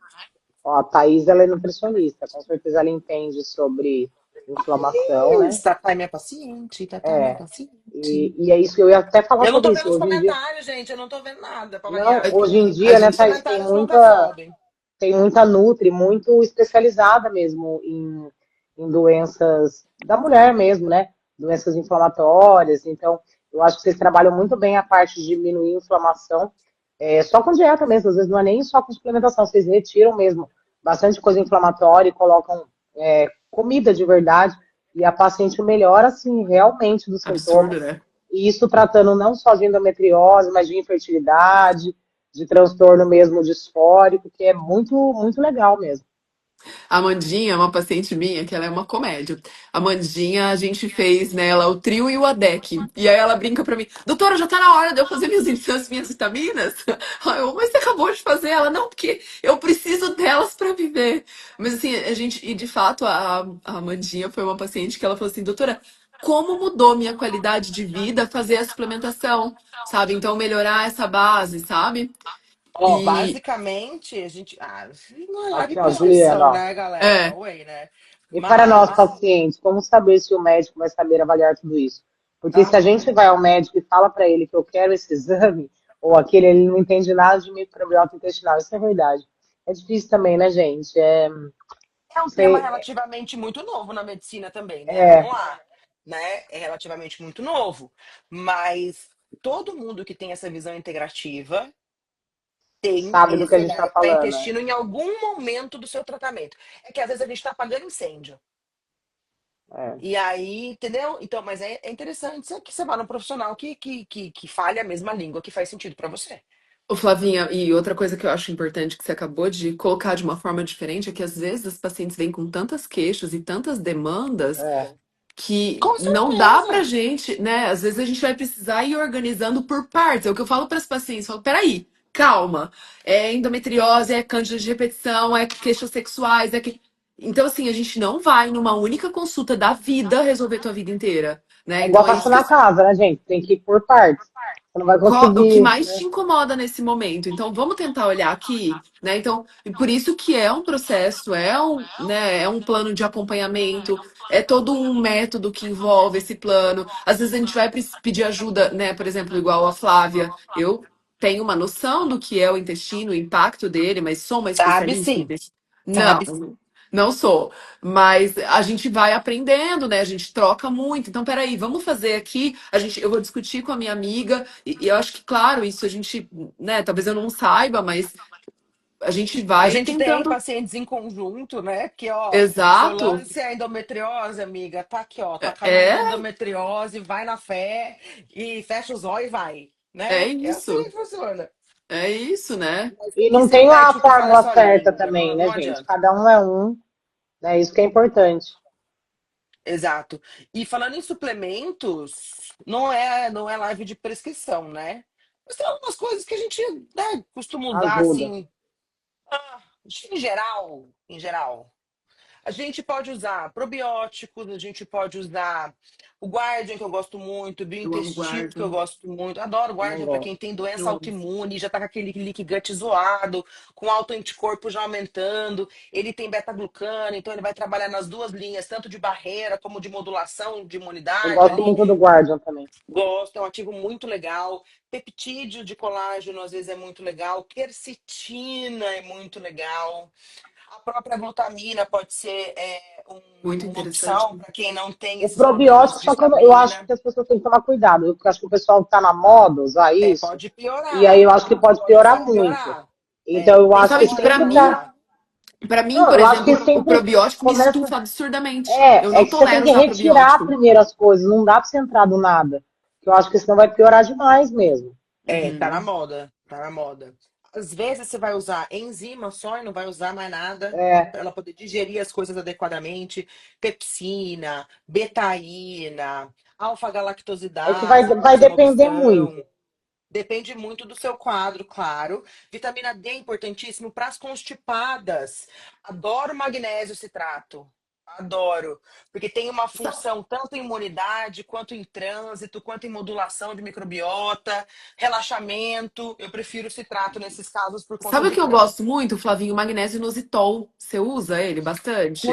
Ó, a Thaís, ela é nutricionista, com certeza ela entende sobre inflamação, né? Tatá é minha paciente, Tatá é minha É, paciente. e é isso que eu ia até falar Eu não sobre tô isso. vendo os Hoje em dia, comentários, gente. Eu não tô vendo nada, pra não, variar. hoje em A dia, né, Os gente. Thaís, comentários nunca sobem. tem muita Nutri, muito especializada mesmo em doenças da mulher mesmo, né? Doenças inflamatórias. Então, eu acho que vocês trabalham muito bem a parte de diminuir a inflamação, só com dieta mesmo, às vezes não é nem só com suplementação, vocês retiram mesmo bastante coisa inflamatória e colocam comida de verdade, e a paciente melhora, assim, realmente dos Absurdo, sintomas. né? E isso tratando não só de endometriose, mas de infertilidade, de transtorno mesmo disfórico, que é muito, muito legal mesmo. A Amandinha, uma paciente minha, que ela é uma comédia. A Amandinha, a gente fez nela o trio e o ADEC. E aí ela brinca pra mim, doutora, já tá na hora de eu fazer minhas vitaminas? Mas você acabou de fazer? Ela, não, porque eu preciso delas pra viver. Mas assim, e de fato, a Amandinha foi uma paciente que ela falou assim, doutora, como mudou minha qualidade de vida fazer a suplementação, sabe? Então, melhorar essa base, sabe? Ó, E, basicamente, a gente. Não é live Aqui, ó, Juliana, prescrição, ó. né, galera? No é, way, né? E para nós, Mas. pacientes, como saber se o médico vai saber avaliar tudo isso? Porque se a gente Ai, vai ao médico e fala para ele que eu quero esse exame, ou aquele, ele não entende nada de microbiota intestinal. Isso é verdade. É difícil também, né, gente? é um tema Sei, relativamente muito novo na medicina também, né? Vamos é, lá. Né? É relativamente muito novo. Mas todo mundo que tem essa visão integrativa tem sabe do que a esse gente está olhar para falando, né? intestino em algum momento do seu tratamento. É que às vezes a gente está apagando incêndio. É. E aí, entendeu? Então, mas é interessante que você vá num profissional que fale a mesma língua que faz sentido para você. Ô, Flavinha, e outra coisa que eu acho importante que você acabou de colocar de uma forma diferente é que às vezes os pacientes vêm com tantas queixas e tantas demandas É. que Com não dá pra certeza. gente, né? Às vezes a gente vai precisar ir organizando por partes. É o que eu falo para as pacientes, eu falo, peraí, calma. É endometriose, é cândida de repetição, é queixas sexuais, é que... Então, assim, a gente não vai numa única consulta da vida resolver tua vida inteira, né? É igual Então é isso que faxinar a casa, né, gente? Tem que ir por partes. Você não vai o que conseguir, mais te né? incomoda nesse momento. Então, vamos tentar olhar aqui, né? Então, e por isso que é um processo, né, é um plano de acompanhamento, é todo um método que envolve esse plano. Às vezes a gente vai pedir ajuda, né? Por exemplo, igual a Flávia, eu tenho uma noção do que é o intestino, o impacto dele, mas sou uma Sabe especialista em sim. intestino? Sabe Não, não sou. Mas a gente vai aprendendo, né? A gente troca muito. Então, peraí, vamos fazer aqui. Eu vou discutir com a minha amiga, e eu acho que, claro, isso a gente, né? Talvez eu não saiba, mas a gente A vai gente tem tentando. pacientes em conjunto, né? Que, ó, seu Exato. lance é endometriose, amiga. Tá aqui, ó. Tá caminho da É, endometriose, vai na fé e fecha os olhos e vai, é né? É assim isso. que funciona. É isso, né? Mas E tem que não ser um tem a médico que fale a fórmula sua certa língua. também, Não, né, não gente? adianta. Cada um é um, né? Isso que é importante. Exato. E falando em suplementos, não é live de prescrição, né? Mas tem algumas coisas que a gente, né, costuma dar Ajuda. assim, em geral, A gente pode usar probióticos, a gente pode usar o Guardian, que eu gosto muito, o Eu amo Biointestino, que eu guarda. gosto muito. Adoro Não Guardian para quem gosto. tem Eu doença amo. autoimune, já tá com aquele leaky gut zoado, com alto anticorpo já aumentando. Ele tem beta-glucano, então ele vai trabalhar nas duas linhas, tanto de barreira como de modulação de Eu imunidade gosto ali. muito do Guardian também. Gosto, é um ativo muito legal. Peptídeo de colágeno, às vezes, é muito legal. Quercetina é muito legal. A própria glutamina pode ser Muito uma interessante. opção para quem não tem O esses problemas probiótico, de só que eu acho estamina. que as pessoas têm que tomar cuidado. Eu acho que o pessoal está na moda usar É, isso, pode e aí eu piorar. acho que pode Pode piorar sim muito. piorar. Então É, eu tem que acho ter que Sabe, uma pra sempre mim, tá. cautela. pra mim, Não, por eu acho que exemplo, o sempre probiótico me começa. estufa absurdamente. Eu É não que você tem tolero que usar retirar probiótico. primeiro as coisas, não dá para você entrar do nada. Que eu acho que senão vai piorar demais mesmo. É, tá na Uhum. moda. Tá na moda. Às vezes você vai usar enzima só e não vai usar mais nada É, para ela poder digerir as coisas adequadamente. Pepsina, betaína, é que alfa-galactosidase pode vai ser uma depender muito. opção. Depende muito do seu quadro, claro. Vitamina D é importantíssimo para as constipadas. Adoro magnésio citrato. Adoro. Porque tem uma Sa- função tanto em imunidade, quanto em trânsito, quanto em modulação de microbiota, relaxamento. Eu prefiro o citrato nesses casos por conta Sabe o do que eu trânsito. gosto muito, Flavinho? Magnésio inositol. Você usa ele bastante?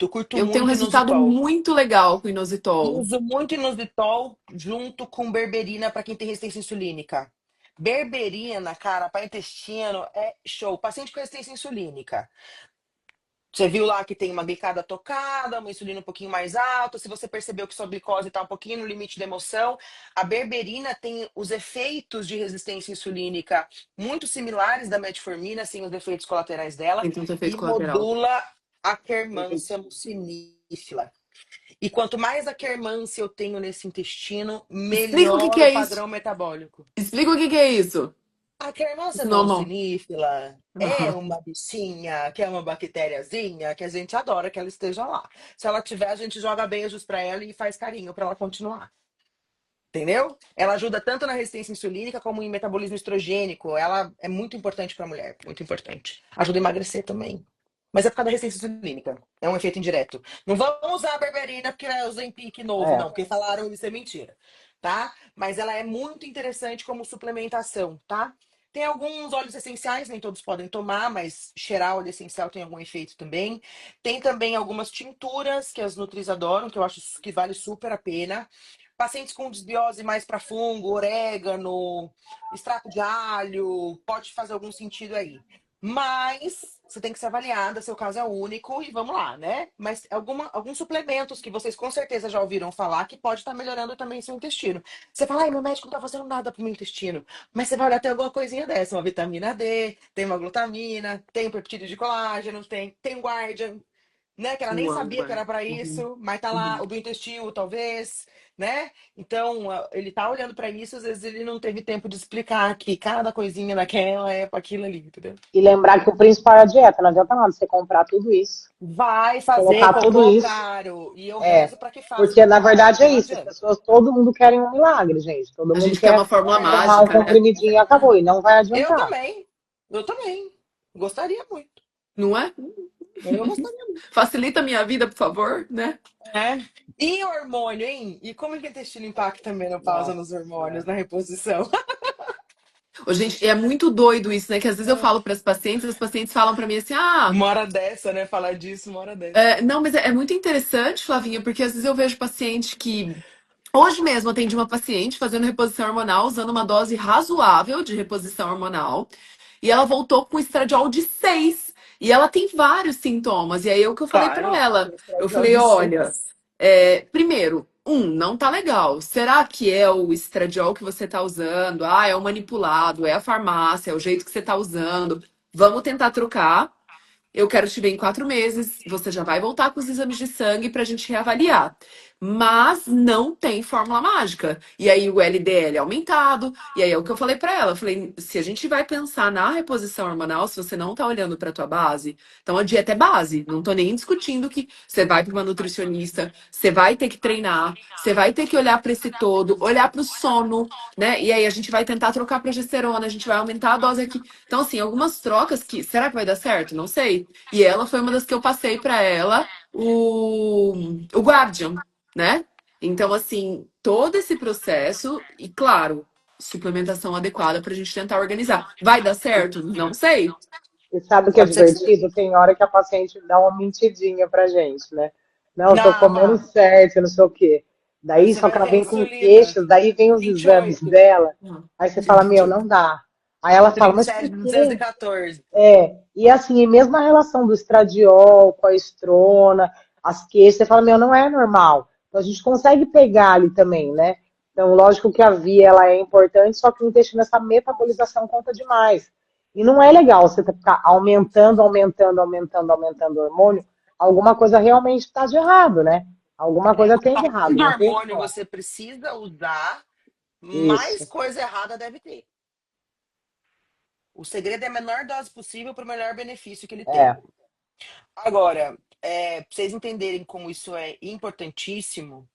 Curto Eu tenho um muito resultado inositol. muito legal com inositol. Uso muito inositol junto com berberina para quem tem resistência insulínica. Berberina, cara, para intestino é show. Paciente com resistência insulínica. Você viu lá que tem uma glicada tocada, uma insulina um pouquinho mais alta. Se você percebeu que sua glicose está um pouquinho no limite da emoção, a berberina tem os efeitos de resistência insulínica muito similares da metformina, sem os efeitos colaterais dela, Tem tanto efeito e colateral. modula a quermância mucinífera. E quanto mais aquermância eu tenho nesse intestino, Explica o que que melhor o é isso. padrão metabólico. Explica o que que é isso. A quermância Normal. mucinífera é uma bichinha, que é uma bactériazinha, que a gente adora que ela esteja lá. Se ela tiver, a gente joga beijos para ela e faz carinho para ela continuar. Entendeu? Ela ajuda tanto na resistência insulínica como em metabolismo estrogênico. Ela é muito importante para a mulher, muito importante. Ajuda a emagrecer também. Mas é por causa da resistência insulínica. É um efeito indireto. Não vamos usar a berberina porque é o Ozempic novo, não, É. porque falaram isso é mentira, tá? Mas ela é muito interessante como suplementação, tá? Tem alguns óleos essenciais, nem todos podem tomar, mas cheirar óleo essencial tem algum efeito também. Tem também algumas tinturas que as nutris adoram, que eu acho que vale super a pena. Pacientes com desbiose mais para fungo, orégano, extrato de alho, pode fazer algum sentido aí. Mas você tem que ser avaliada, seu caso é único e vamos lá, né? Mas alguns suplementos que vocês com certeza já ouviram falar que pode estar melhorando também seu intestino. Você fala, ai, meu médico não tá fazendo nada pro meu intestino. Mas você vai olhar, tem alguma coisinha dessa, uma vitamina D, tem uma glutamina, tem um peptídeo de colágeno, tem um Guardian, né? Que ela nem Eu amo sabia que era guarda. para Uhum. isso, mas tá lá Uhum. o biointestino, talvez, né? Então, ele tá olhando para isso, às vezes ele não teve tempo de explicar que cada coisinha daquela é para aquilo ali, entendeu? E lembrar que o principal é a dieta, não adianta nada você comprar tudo isso, Vai fazer colocar tudo cocô isso. claro. E eu É. rezo para que faça Porque na cocô claro, verdade porque é não isso, as adianta. pessoas, todo mundo quer um milagre, gente. Todo A mundo gente quer uma quer fórmula tomar um mágica, né? comprimidinho e acabou. E não vai Eu adiantar. também. Eu também. Gostaria muito. Não é? Eu gostaria muito. Facilita a minha vida, por favor, né? É. E hormônio, hein? E como que o intestino impacta a menopausa nos Nossa hormônios, Senhora. na reposição? Ô, gente, é muito doido isso, né? Que às vezes eu falo para as pacientes falam para mim assim: ah, Uma hora dessa, né? Falar disso, uma hora dessa. não, mas é muito interessante, Flavinha, porque às vezes eu vejo paciente que. Hoje mesmo atendi uma paciente fazendo reposição hormonal, usando uma dose razoável de reposição hormonal, e ela voltou com estradiol de 6. E ela tem vários sintomas. E aí o que eu falei para Claro. ela? Eu Estradiol falei: de olha, 6. primeiro, não tá legal. Será que é o estradiol que você tá usando? Ah, é o manipulado, é a farmácia, é o jeito que você tá usando. Vamos tentar trocar. Eu quero te ver em 4 meses. Você já vai voltar com os exames de sangue pra gente reavaliar. mas não tem fórmula mágica. E aí o LDL é aumentado, e aí é o que eu falei pra ela, eu falei, se a gente vai pensar na reposição hormonal, se você não tá olhando pra tua base, então a dieta é base, não tô nem discutindo que você vai pra uma nutricionista, você vai ter que treinar, você vai ter que olhar pra esse todo, olhar pro sono, né? E aí a gente vai tentar trocar progesterona, a gente vai aumentar a dose aqui. Então assim, algumas trocas que, será que vai dar certo? Não sei. E ela foi uma das que eu passei pra ela o Guardian, né? Então, assim, todo esse processo, e claro, suplementação adequada para a gente tentar organizar. Vai dar certo? Não sei. E sabe o que é Pode ser que sim. divertido? Tem hora que a paciente dá uma mentidinha pra gente, né? Não, eu tô comendo Dá. certo, não sei o quê. Daí, Você só que vai ela ter vem com insulina. queixas, daí vem os exames 28. dela. Aí você fala, meu, 28. não dá. Aí ela fala, mas por 37, quê? 214. E assim, e mesmo a relação do estradiol com a estrona, as queixas, você fala, meu, não é normal. Então a gente consegue pegar ali também, né? Então, lógico que a via ela é importante, só que o intestino, essa metabolização conta demais. E não é legal você ficar aumentando o hormônio. Alguma coisa realmente está de errado, né? Alguma coisa tem de Quanto mais errado, não tem o que hormônio falar. você precisa usar, mais Isso. coisa errada deve ter. O segredo é a menor dose possível para o melhor benefício que ele tem. É, Agora, pra vocês entenderem como isso é importantíssimo,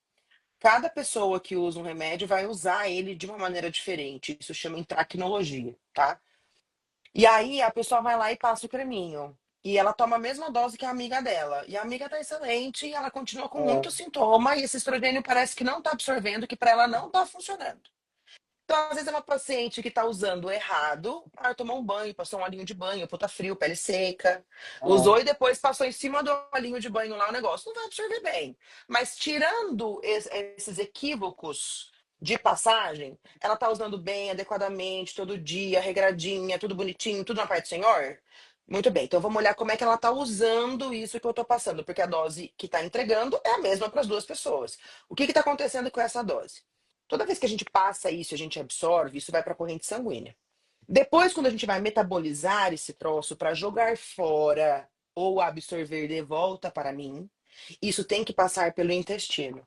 cada pessoa que usa um remédio vai usar ele de uma maneira diferente. Isso chama intracnologia, tá? E aí a pessoa vai lá e passa o creminho. E ela toma a mesma dose que a amiga dela. E a amiga tá excelente e ela continua com é, muito sintoma. E esse estrogênio parece que não tá absorvendo, que para ela não tá funcionando. Então, às vezes, é uma paciente que está usando errado. Ah, tomou um banho, passou um olhinho de banho, puta frio, pele seca. é. Usou e depois passou em cima do olhinho de banho lá o negócio. Não vai absorver bem. Mas tirando esses equívocos de passagem, ela está usando bem, adequadamente, todo dia, regradinha, tudo bonitinho, tudo na parte do senhor? Muito bem, então vamos olhar como é que ela está usando isso que eu estou passando, porque a dose que está entregando é a mesma para as duas pessoas. O que está acontecendo com essa dose? Toda vez que a gente passa isso, a gente absorve, isso vai para a corrente sanguínea. Depois, quando a gente vai metabolizar esse troço para jogar fora ou absorver de volta para mim, isso tem que passar pelo intestino.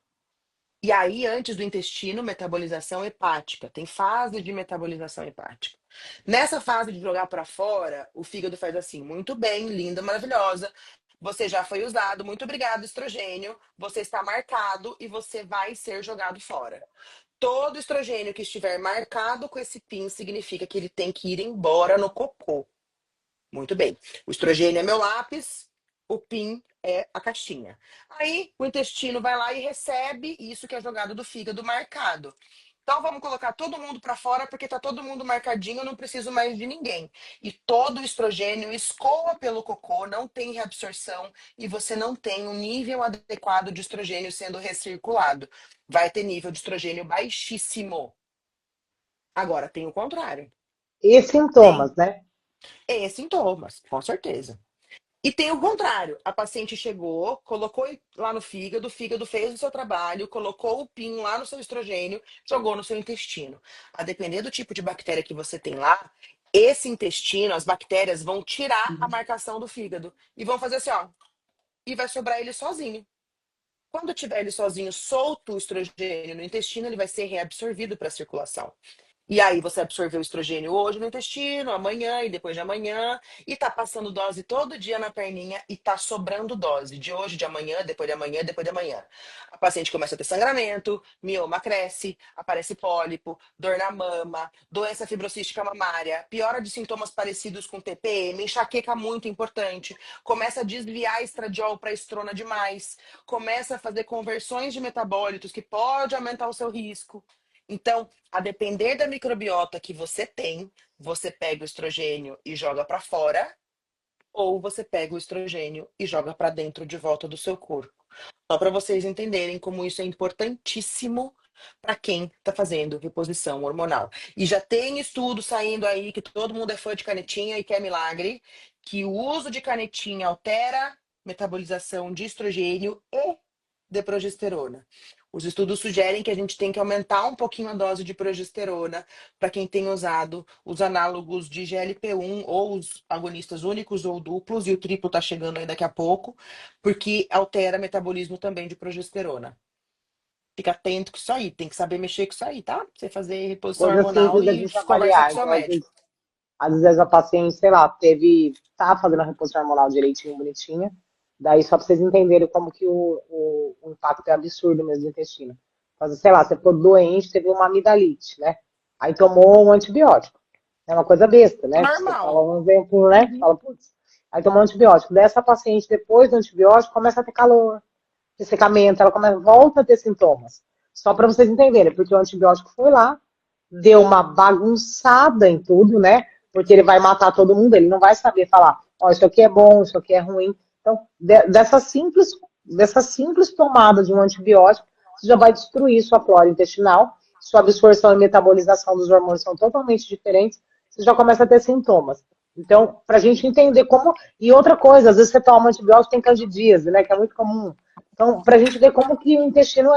E aí, antes do intestino, metabolização hepática. Tem fase de metabolização hepática. Nessa fase de jogar para fora, o fígado faz assim: muito bem, linda, maravilhosa. Você já foi usado, muito obrigado, estrogênio. Você está marcado e você vai ser jogado fora. Todo estrogênio que estiver marcado com esse PIN significa que ele tem que ir embora no cocô. Muito bem. O estrogênio é meu lápis, o PIN é a caixinha. Aí o intestino vai lá e recebe isso que é jogado do fígado marcado. Então vamos colocar todo mundo para fora porque tá todo mundo marcadinho, eu não preciso mais de ninguém. E todo o estrogênio escoa pelo cocô, não tem reabsorção e você não tem um nível adequado de estrogênio sendo recirculado. Vai ter nível de estrogênio baixíssimo. Agora tem o contrário. E Tem sintomas, né? sintomas, com certeza. E tem o contrário. A paciente chegou, colocou lá no fígado, o fígado fez o seu trabalho, colocou o PIN lá no seu estrogênio, jogou no seu intestino. A depender do tipo de bactéria que você tem lá, esse intestino, as bactérias vão tirar a marcação do fígado e vão fazer assim, ó, e vai sobrar ele sozinho. Quando tiver ele sozinho, solto o estrogênio no intestino, ele vai ser reabsorvido para a circulação. E aí você absorveu o estrogênio hoje no intestino, amanhã e depois de amanhã, e tá passando dose todo dia na perninha e tá sobrando dose de hoje, de amanhã, depois de amanhã, depois de amanhã. A paciente começa a ter sangramento, mioma cresce, aparece pólipo, dor na mama, doença fibrocística mamária, piora de sintomas parecidos com TPM, enxaqueca muito importante, começa a desviar estradiol para estrona demais, começa a fazer conversões de metabólitos que pode aumentar o seu risco. Então, a depender da microbiota que você tem, você pega o estrogênio e joga para fora, ou você pega o estrogênio e joga para dentro de volta do seu corpo. Só para vocês entenderem como isso é importantíssimo para quem está fazendo reposição hormonal. E já tem estudo saindo aí que todo mundo é fã de canetinha e quer milagre, que o uso de canetinha altera metabolização de estrogênio e de progesterona. Os estudos sugerem que a gente tem que aumentar um pouquinho a dose de progesterona para quem tem usado os análogos de GLP-1 ou os agonistas únicos ou duplos, e o triplo está chegando aí daqui a pouco, porque altera metabolismo também de progesterona. Fica atento com isso aí, tem que saber mexer com isso aí, tá? Pra você fazer reposição Coisa hormonal simples da e gente conversar com avaliar. seu Então, médico. às vezes a paciente, sei lá, tá fazendo a reposição hormonal direitinho, bonitinha. Daí, só pra vocês entenderem como que o impacto é absurdo mesmo no intestino. Então, sei lá, você ficou doente, teve uma amidalite, né? Aí tomou um antibiótico. É uma coisa besta, né? Você fala Normal. um exemplo, né? Fala, putz. Aí tomou um antibiótico. Dessa paciente, depois do antibiótico, começa a ter calor, ressecamento, ela começa, volta a ter sintomas. Só para vocês entenderem, porque o antibiótico foi lá, deu uma bagunçada em tudo, né? Porque ele vai matar todo mundo, ele não vai saber falar, ó, oh, isso aqui é bom, isso aqui é ruim. Então, dessa simples tomada de um antibiótico, você já vai destruir sua flora intestinal, sua absorção e metabolização dos hormônios são totalmente diferentes, você já começa a ter sintomas. Então, para a gente entender como. E outra coisa, às vezes você toma antibiótico tem candidíase, né? Que é muito comum. Então, para a gente ver como que o intestino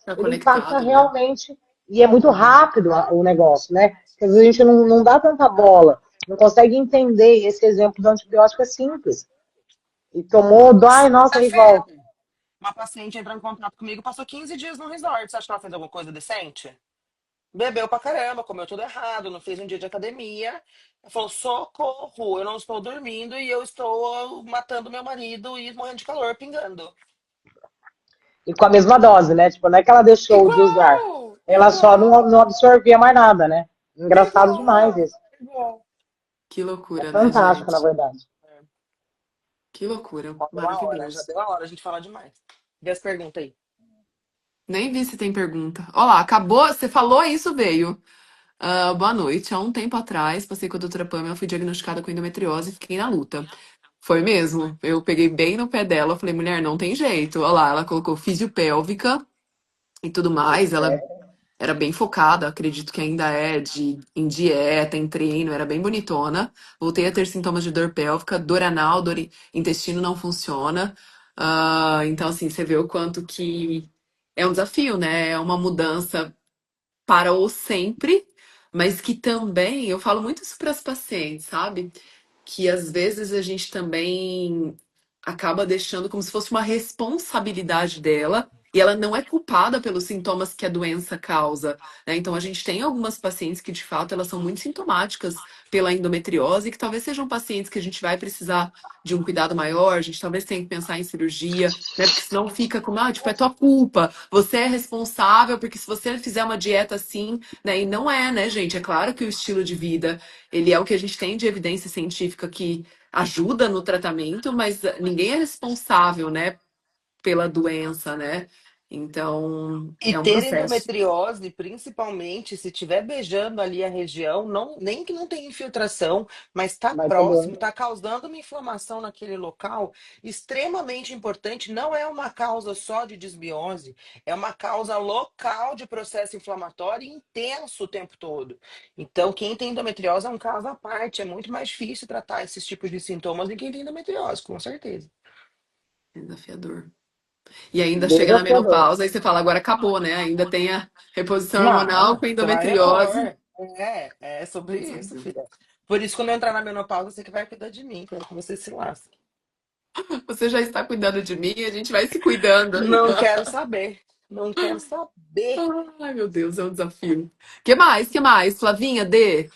Tá ele impacta conectado, né? realmente, e é muito rápido o negócio, né? Porque às vezes a gente não dá tanta bola, não consegue entender. Esse exemplo do antibiótico é simples. E tomou, dói, nossa, aí Segunda-feira, volta. uma paciente entrou em contato comigo, passou 15 dias no resort. Você acha que ela fez alguma coisa decente? Bebeu pra caramba, comeu tudo errado, não fez um dia de academia. Ela falou: socorro, eu não estou dormindo e eu estou matando meu marido e morrendo de calor, pingando. E com a mesma dose, né? Tipo, não é que ela deixou de usar, Igual! ela só Igual! não absorvia mais nada, né? Engraçado demais Igual! isso. Igual! Que É loucura, né, fantástico, na gente? verdade. Que loucura. Ó, já Maravilhoso. deu a hora a gente falar demais. Vê as perguntas aí. Nem vi se tem pergunta. Olha lá, acabou. Você falou isso, veio. Boa noite. Há um tempo atrás, passei com a doutora Pamela, fui diagnosticada com endometriose e fiquei na luta. Foi mesmo. Eu peguei bem no pé dela, falei, mulher, não tem jeito. Olha lá, ela colocou fisiopélvica e tudo mais. Ela É. era bem focada, acredito que ainda é, em dieta, em treino, era bem bonitona. Voltei a ter sintomas de dor pélvica, dor anal, intestino não funciona. Então, assim, você vê o quanto que é um desafio, né? É uma mudança para o sempre, mas que também, eu falo muito isso para as pacientes, sabe? Que às vezes a gente também acaba deixando como se fosse uma responsabilidade dela. E ela não é culpada pelos sintomas que a doença causa, né? Então a gente tem algumas pacientes que de fato elas são muito sintomáticas pela endometriose, que talvez sejam pacientes que a gente vai precisar de um cuidado maior, a gente talvez tenha que pensar em cirurgia, né? Porque senão fica como, tipo, é tua culpa, você é responsável, porque se você fizer uma dieta assim, né? E não é, né, gente? É claro que o estilo de vida, ele é o que a gente tem de evidência científica que ajuda no tratamento, mas ninguém é responsável, né, pela doença, né? Então, E é um ter processo. endometriose, principalmente se estiver beijando ali a região, não, nem que não tenha infiltração, mas está Vai ter dor. próximo, está causando uma inflamação naquele local, extremamente importante. Não é uma causa só de desbiose, é uma causa local de processo inflamatório intenso o tempo todo. Então, quem tem endometriose é um caso à parte, é muito mais difícil tratar esses tipos de sintomas do que quem tem endometriose, com certeza. É desafiador. E ainda chega na Desafiador. menopausa e você fala, agora acabou, né? Ainda tem a reposição hormonal Não, com você vai endometriose. repor. É sobre Sem isso, filho. dúvida. Por isso, quando eu entrar na menopausa, você que vai cuidar de mim, quero que você se lasque. Você já está cuidando de mim, a gente vai se cuidando aí. Não quero saber. Não quero saber. Ai, meu Deus, é um desafio. Que mais? Que mais? Flavinha, Dê?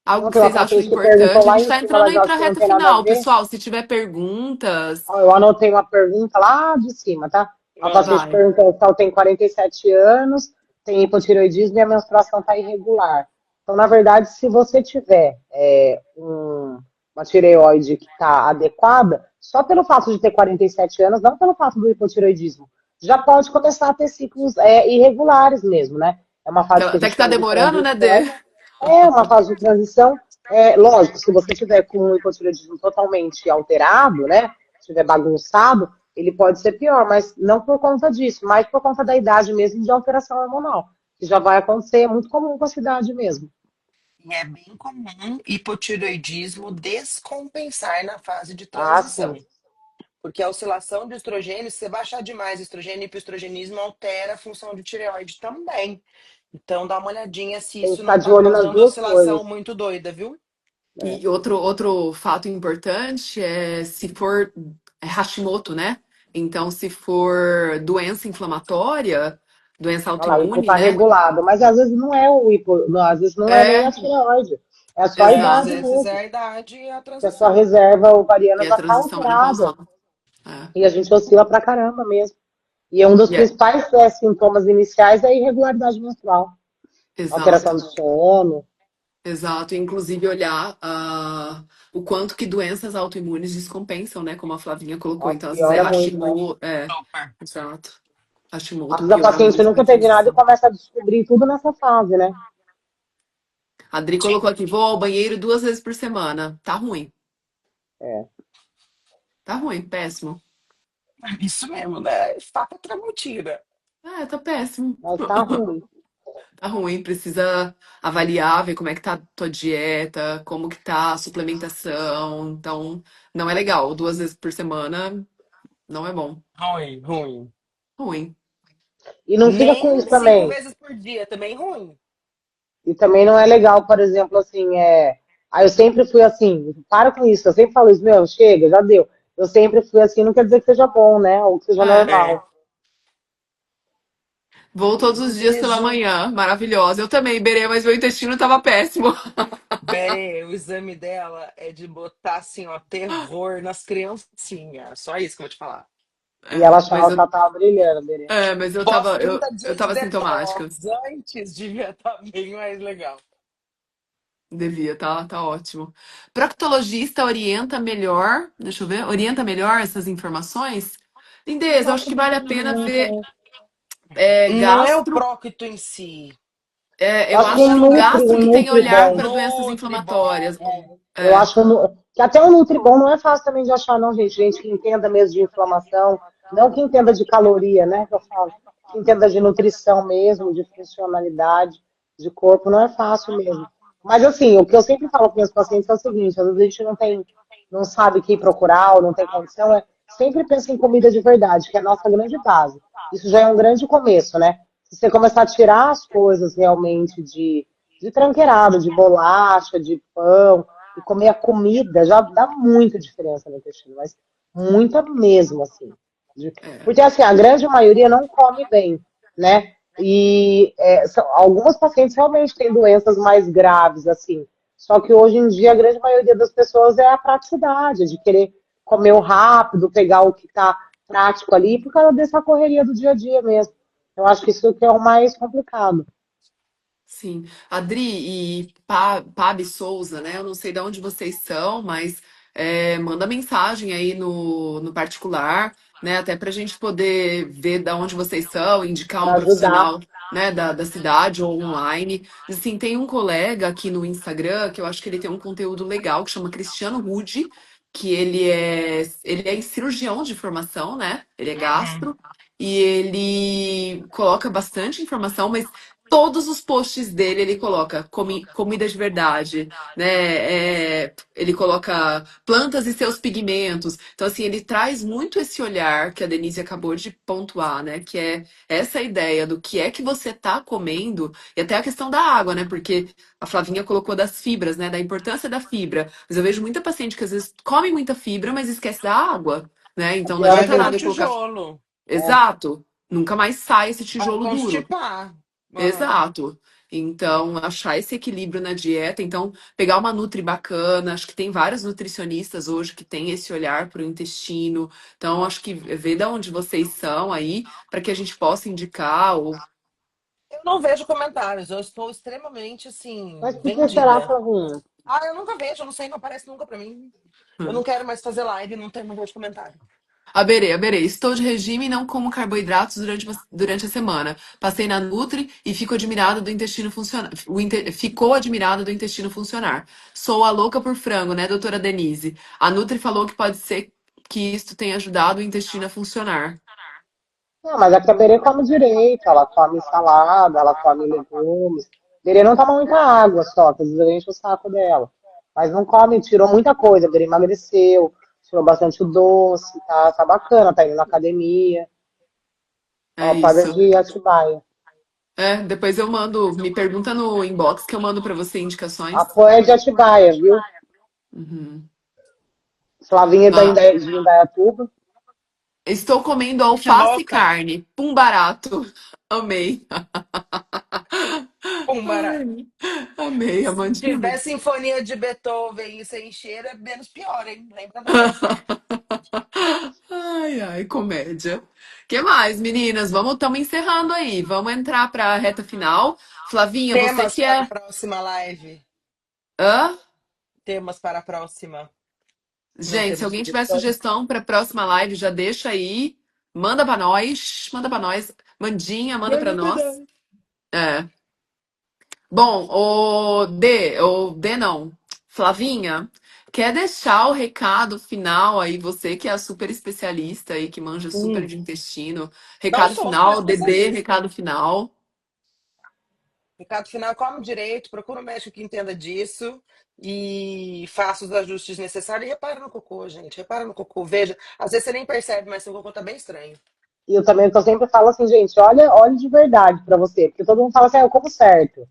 Algo Não, que tem uma vocês acham paciente que perguntou importante? A lá gente em está cima, entrando mas aí eu para acho a que não reta tem nada a final, ver. pessoal. Se tiver perguntas, Ó, eu anotei uma pergunta lá de cima, tá? A Ah, paciente vai. perguntou se ela tem 47 anos, tem hipotireoidismo e a menstruação está irregular. Então, na verdade, se você tiver uma tireoide que está adequada, só pelo fato de ter 47 anos, não pelo fato do hipotireoidismo, já pode começar a ter ciclos irregulares mesmo, né? É uma fase que a Até que gente tá chama de demorando, né, Dê? transição. É uma fase de transição. Lógico, se você tiver com um hipotireoidismo totalmente alterado, né? Estiver bagunçado, ele pode ser pior, mas não por conta disso, mas por conta da idade mesmo de alteração hormonal, que já vai acontecer, é muito comum com a cidade mesmo. e é bem comum hipotireoidismo descompensar na fase de Ah, sim. transição. Porque a oscilação de estrogênio, se você baixar demais estrogênio, hipoestrogenismo altera a função de tireoide também. Então dá uma olhadinha se Tem que isso não ficar de está olho nas causando duas oscilação coisas. muito doida, viu? É. E outro fato importante é se for Hashimoto, né? Então, se for doença inflamatória, doença Olha lá, o hipo autoimune, tá né? regulado, mas às vezes não é o hipo, não, às vezes não é nem a É, tireoide, é só a É, às idade exato. vezes é mesmo, a idade e a que a sua transição. reserva ovariana E a já tá transição alterada menopausal. É. e a gente oscila pra caramba mesmo. E um dos E é- principais sintomas iniciais é a irregularidade menstrual, alteração exato. do sono. Exato, inclusive olhar o quanto que doenças autoimunes descompensam, né? Como a Flavinha colocou. Nossa, Então, às vezes piora a muito, né? exato. A Às Hashimoto vezes a piora paciente muito na nunca teve nada e transição. começa a descobrir tudo nessa fase, né? A Adri colocou aqui, vou ao banheiro 2 vezes por semana. Tá ruim. É, Tá ruim, péssimo. Isso mesmo, né? Faca Tramontina. Ah, tá péssimo. mas tá ruim. Tá ruim, precisa avaliar, ver como é que tá a tua dieta, como que tá a suplementação. Então, não é legal. 2 vezes por semana não é bom. Ruim, ruim. Ruim. E não fica com Nem isso cinco também. vezes por dia, também ruim. E também não é legal, por exemplo, assim, eu sempre fui assim, para com isso, eu sempre falo isso, meu, chega, já deu. Eu sempre fui assim, não quer dizer que seja bom, né? Ou que seja É. É. normal. Vou todos Não os dias pela vejo. manhã, maravilhosa. Eu também, Berê, mas meu intestino tava péssimo. Bem, o exame dela é de botar assim, ó, terror nas criancinhas. Só isso que eu vou te falar. E ela É, mas achava que ela tava brilhando, Berê. mas eu Pós tava, 30 eu dias de tava sintomática. detox, antes devia estar bem mais legal. Devia, tá ótimo. Proctologista orienta melhor, deixa eu ver, orienta melhor essas informações? Eu Lindeza, eu acho acho que que vale a não pena adianta, ver né? Não é o gastro. próquito em si. Eu Eu acho que acho um que o Nutri, gastro um que tem Nutri olhar bom. para doenças Nutribom. inflamatórias. Eu É, acho que até um Nutri bom não é fácil também de achar, não, gente. Gente que entenda mesmo de inflamação, não que entenda de caloria, né? Que eu falo, que entenda de nutrição mesmo, de funcionalidade de corpo, não é fácil mesmo. Mas assim, o que eu sempre falo para meus pacientes é o seguinte: às vezes a gente não sabe o que procurar ou não tem condição, sempre pensa em comida de verdade, que é a nossa grande base. Isso já é um grande começo, né? Se você começar a tirar as coisas realmente de tranqueirada, de bolacha, de pão, e comer a comida, já dá muita diferença no intestino, mas muita mesmo, assim. é. Porque, assim, a grande maioria não come bem, né? E algumas pacientes realmente têm doenças mais graves, assim. Só que hoje em dia a grande maioria das pessoas é a praticidade, de querer comer o rápido, pegar o que está prático ali, por causa dessa correria do dia a dia mesmo. Eu acho que isso que é o mais complicado. Sim. Adri e Pab Souza, né? Eu não sei de onde vocês são, mas manda mensagem aí no particular, né? Até para a gente poder ver de onde vocês são, indicar um Para ajudar. profissional, né, da cidade ou online. Assim, tem um colega aqui no Instagram que eu acho que ele tem um conteúdo legal que chama Cristiano Rude, que ele é cirurgião de formação, né? Ele é Uhum. gastro. E ele coloca bastante informação, mas todos os posts dele ele coloca comida de verdade, né? Ele coloca plantas e seus pigmentos. Então, assim, ele traz muito esse olhar que a Denise acabou de pontuar, né? Que é essa ideia do que é que você tá comendo, e até a questão da água, né? Porque a Flavinha colocou das fibras, né? Da importância da fibra. Mas eu vejo muita paciente que às vezes come muita fibra, mas esquece da água, né? A Então não pior Vai adianta virar nada um eu colocar. tijolo. é, Exato. Nunca mais sai esse Vai tijolo duro. constipar. Aham. Exato. Então, achar esse equilíbrio na dieta, então, pegar uma nutri bacana, acho que tem vários nutricionistas hoje que têm esse olhar para o intestino. Então, acho que ver de onde vocês são aí, para que a gente possa indicar ou Eu não vejo comentários, eu estou extremamente, mas assim, por que será, vendida. Flavinha? Ah, eu nunca vejo, eu não sei, não aparece nunca pra mim. Eu não quero mais fazer live, não vejo comentário. Aberê, estou de regime e não como carboidratos durante a semana. Passei na Nutri e fico admirada do intestino funcionar. Ficou admirada do intestino funcionar. Sou a louca por frango, né, doutora Denise? A Nutri falou que pode ser que isto tenha ajudado o intestino a funcionar. Não, mas a Caberê come direito, ela come salada, ela come legumes. Berê não toma muita água só, que às vezes eu encho o saco dela. Mas não come, tirou muita coisa, Berê emagreceu, tirou bastante o doce, tá bacana, tá indo na academia. É Ó, para isso. de Atibaia. Depois eu mando, me pergunta no inbox que eu mando pra você indicações. Apoia de Atibaia, viu? Uhum. Flavinha Ah, De Indaiatuba. estou comendo Que alface e louca. carne, pum barato. Amei. Um barato. Ai, amei, Se Amandinha. tiver sinfonia de Beethoven e sem cheiro, é menos pior, hein? Lembra dessa. Ai, ai, comédia. Que mais, meninas? Estamos encerrando aí. Vamos entrar para a reta final. Flavinha, você Temas que para a é. próxima live. Hã? Temas para a próxima. Não Gente, se temos alguém tiver sugestões? sugestão para a próxima live, já deixa aí. Manda para nós. Manda para nós. Mandinha, manda para Manda pra nós. nós. É. Bom, o D não. Flavinha, quer deixar o recado final aí, você que é a super especialista aí, que manja super Sim. de intestino. Não Recado sou super final, Dedê, especialista. recado final. Recado final, come direito, procura um médico que entenda disso e faça os ajustes necessários. E repara no cocô, gente. Repara no cocô. Veja, às vezes você nem percebe, mas seu cocô tá bem estranho. E eu também eu sempre falo assim, gente, olha de verdade pra você, porque todo mundo fala assim, ah, eu como certo.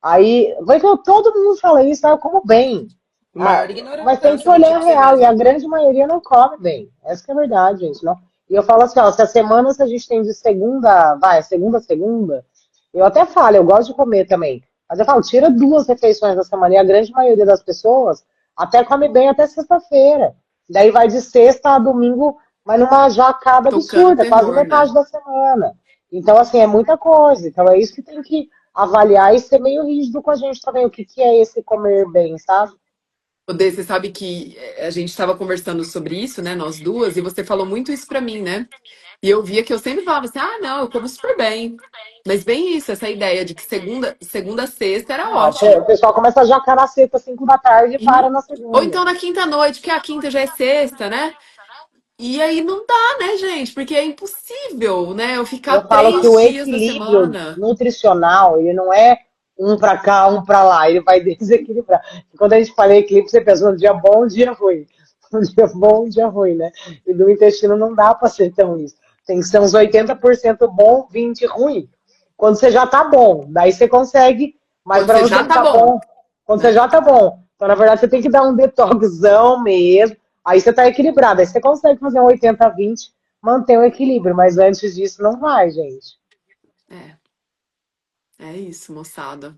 Aí, vai que todo mundo fala isso, ah, eu como bem. Ah, Maior mas tem que ignorância, mentir olhar a pra você real, e a mesma. grande maioria não come bem. Essa que é a verdade, gente. Não? E eu falo assim, ó, se a semana se a gente tem de segunda, vai, segunda a segunda, eu até falo, eu gosto de comer também. Mas eu falo, tira 2 refeições da semana, e a grande maioria das pessoas até come bem até sexta-feira. Daí vai de sexta a domingo, mas numa jacada Tocando absurda, quase terror, né? metade da semana. Então, assim, é muita coisa. Então, é isso que tem que avaliar e ser meio rígido com a gente também. O que, que é esse comer bem, sabe? O Dê, você sabe que a gente estava conversando sobre isso, né, nós duas, e você falou muito isso pra mim, né? E eu via que eu sempre falava assim, ah, não, eu como super bem. Mas bem isso, essa ideia de que segunda a sexta era Ah, o ótimo. pessoal começa a jacar na sexta, 5 da tarde e para E- na Ou segunda. então na quinta-noite, porque a quinta já é sexta, né? E aí não dá, né, gente? Porque é impossível, né? Eu Eu ficar falo que o 3 dias da equilíbrio semana. nutricional, ele não é um para cá, um para lá, ele vai desequilibrar. Quando a gente fala em equilíbrio, você pensa um dia bom, um dia ruim. Um dia bom, um dia ruim, né? E do intestino não dá para ser tão isso. Tem que ser uns 80% bom, 20 ruim. Quando você já tá bom, daí você consegue, mas Quando para você você já tá ficar bom, bom, quando você né? já tá bom. Então, na verdade, você tem que dar um detoxão mesmo. Aí você tá equilibrado. Aí você consegue fazer um 80-20, manter o equilíbrio, mas antes disso não vai, gente. É, é isso, moçada.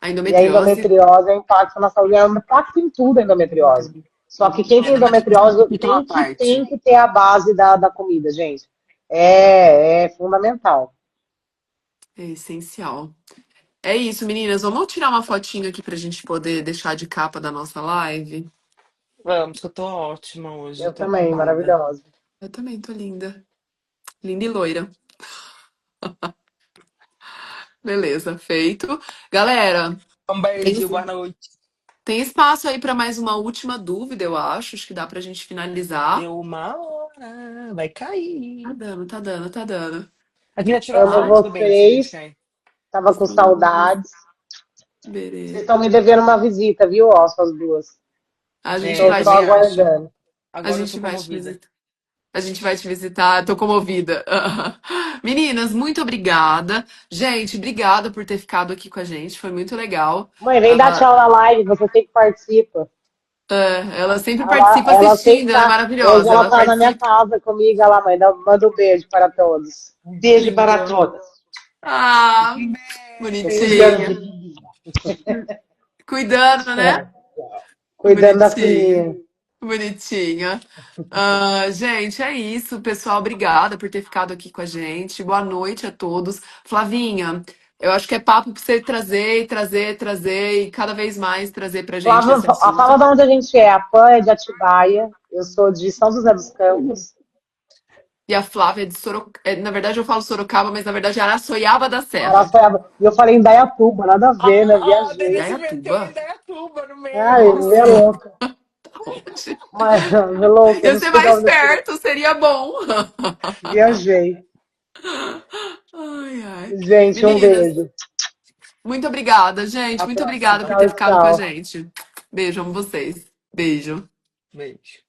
A E a endometriose. endometriose é impacto na saúde, é um impacto em tudo a endometriose. Só que quem A tem endometriose é um endometriose capítulo à tem parte. que ter a base da comida, gente. É fundamental. É essencial. É isso, meninas. Vamos tirar uma fotinho aqui pra gente poder deixar de capa da nossa live. Vamos, que eu tô ótima hoje, Eu tô também, babada. maravilhosa. Eu também tô linda. Linda e loira. Beleza, feito. Galera, Um tem, beijo, boa noite. tem espaço aí pra mais uma última dúvida, eu acho. Acho que dá pra gente finalizar. Deu 1 hora, vai Tá cair. dando, tá dando, tá dando. A Vina tirou Amo foto Ai, do Benção, gente, vocês, cair. tava com sim, saudades. Vocês Berê. estão me devendo uma visita, viu, ó, suas duas. A gente É, Estou vai só te, também acho. aguardando. a Agora eu gente tô vai te comovida. visitar. A gente vai te visitar, tô comovida. Meninas, muito obrigada. Gente, obrigada por ter ficado aqui com a gente, foi muito legal. Mãe, vem dar Ah, tchau na live, você sempre participa. ela sempre Ela, participa ela sempre assistindo, ela é tá. Hoje maravilhosa. ela Ela tá na minha participa. casa comigo, ela, mãe, manda um beijo para todos. Um beijo para Lindo. todas. Ah, Um Tô cuidando bonitinha. de. Cuidando, né? Cuidando da Bonitinha. filhinha. Bonitinha. Ah, gente, é isso, pessoal. Obrigada por ter ficado aqui com a gente. Boa noite a todos. Flavinha, eu acho que é papo para você trazer, trazer, trazer e cada vez mais trazer pra gente Flávia, esse fala assunto. de onde a gente é. A Pan é de Atibaia. Eu sou de São José dos Campos. E a Flávia é de Sorocaba. Na verdade, eu falo Sorocaba, mas na verdade é Araçoiaba da Serra. E eu falei em Dayatuba, nada a ver, né? Ah, a Viajei. Denise meteu Indaiatuba? em Indaiatuba no meio. Ai, é Nossa, louca. tá onde? Mas, é louca, eu Ia não ser sei de mais onde eu fui. perto, seria bom. Viajei. Ai, ai. Gente, um Meninas, beijo. muito obrigada, Até gente. a Muito próxima. obrigada por ter Tchau, ficado com a tchau. gente. Beijo, amo vocês. Beijo. Beijo.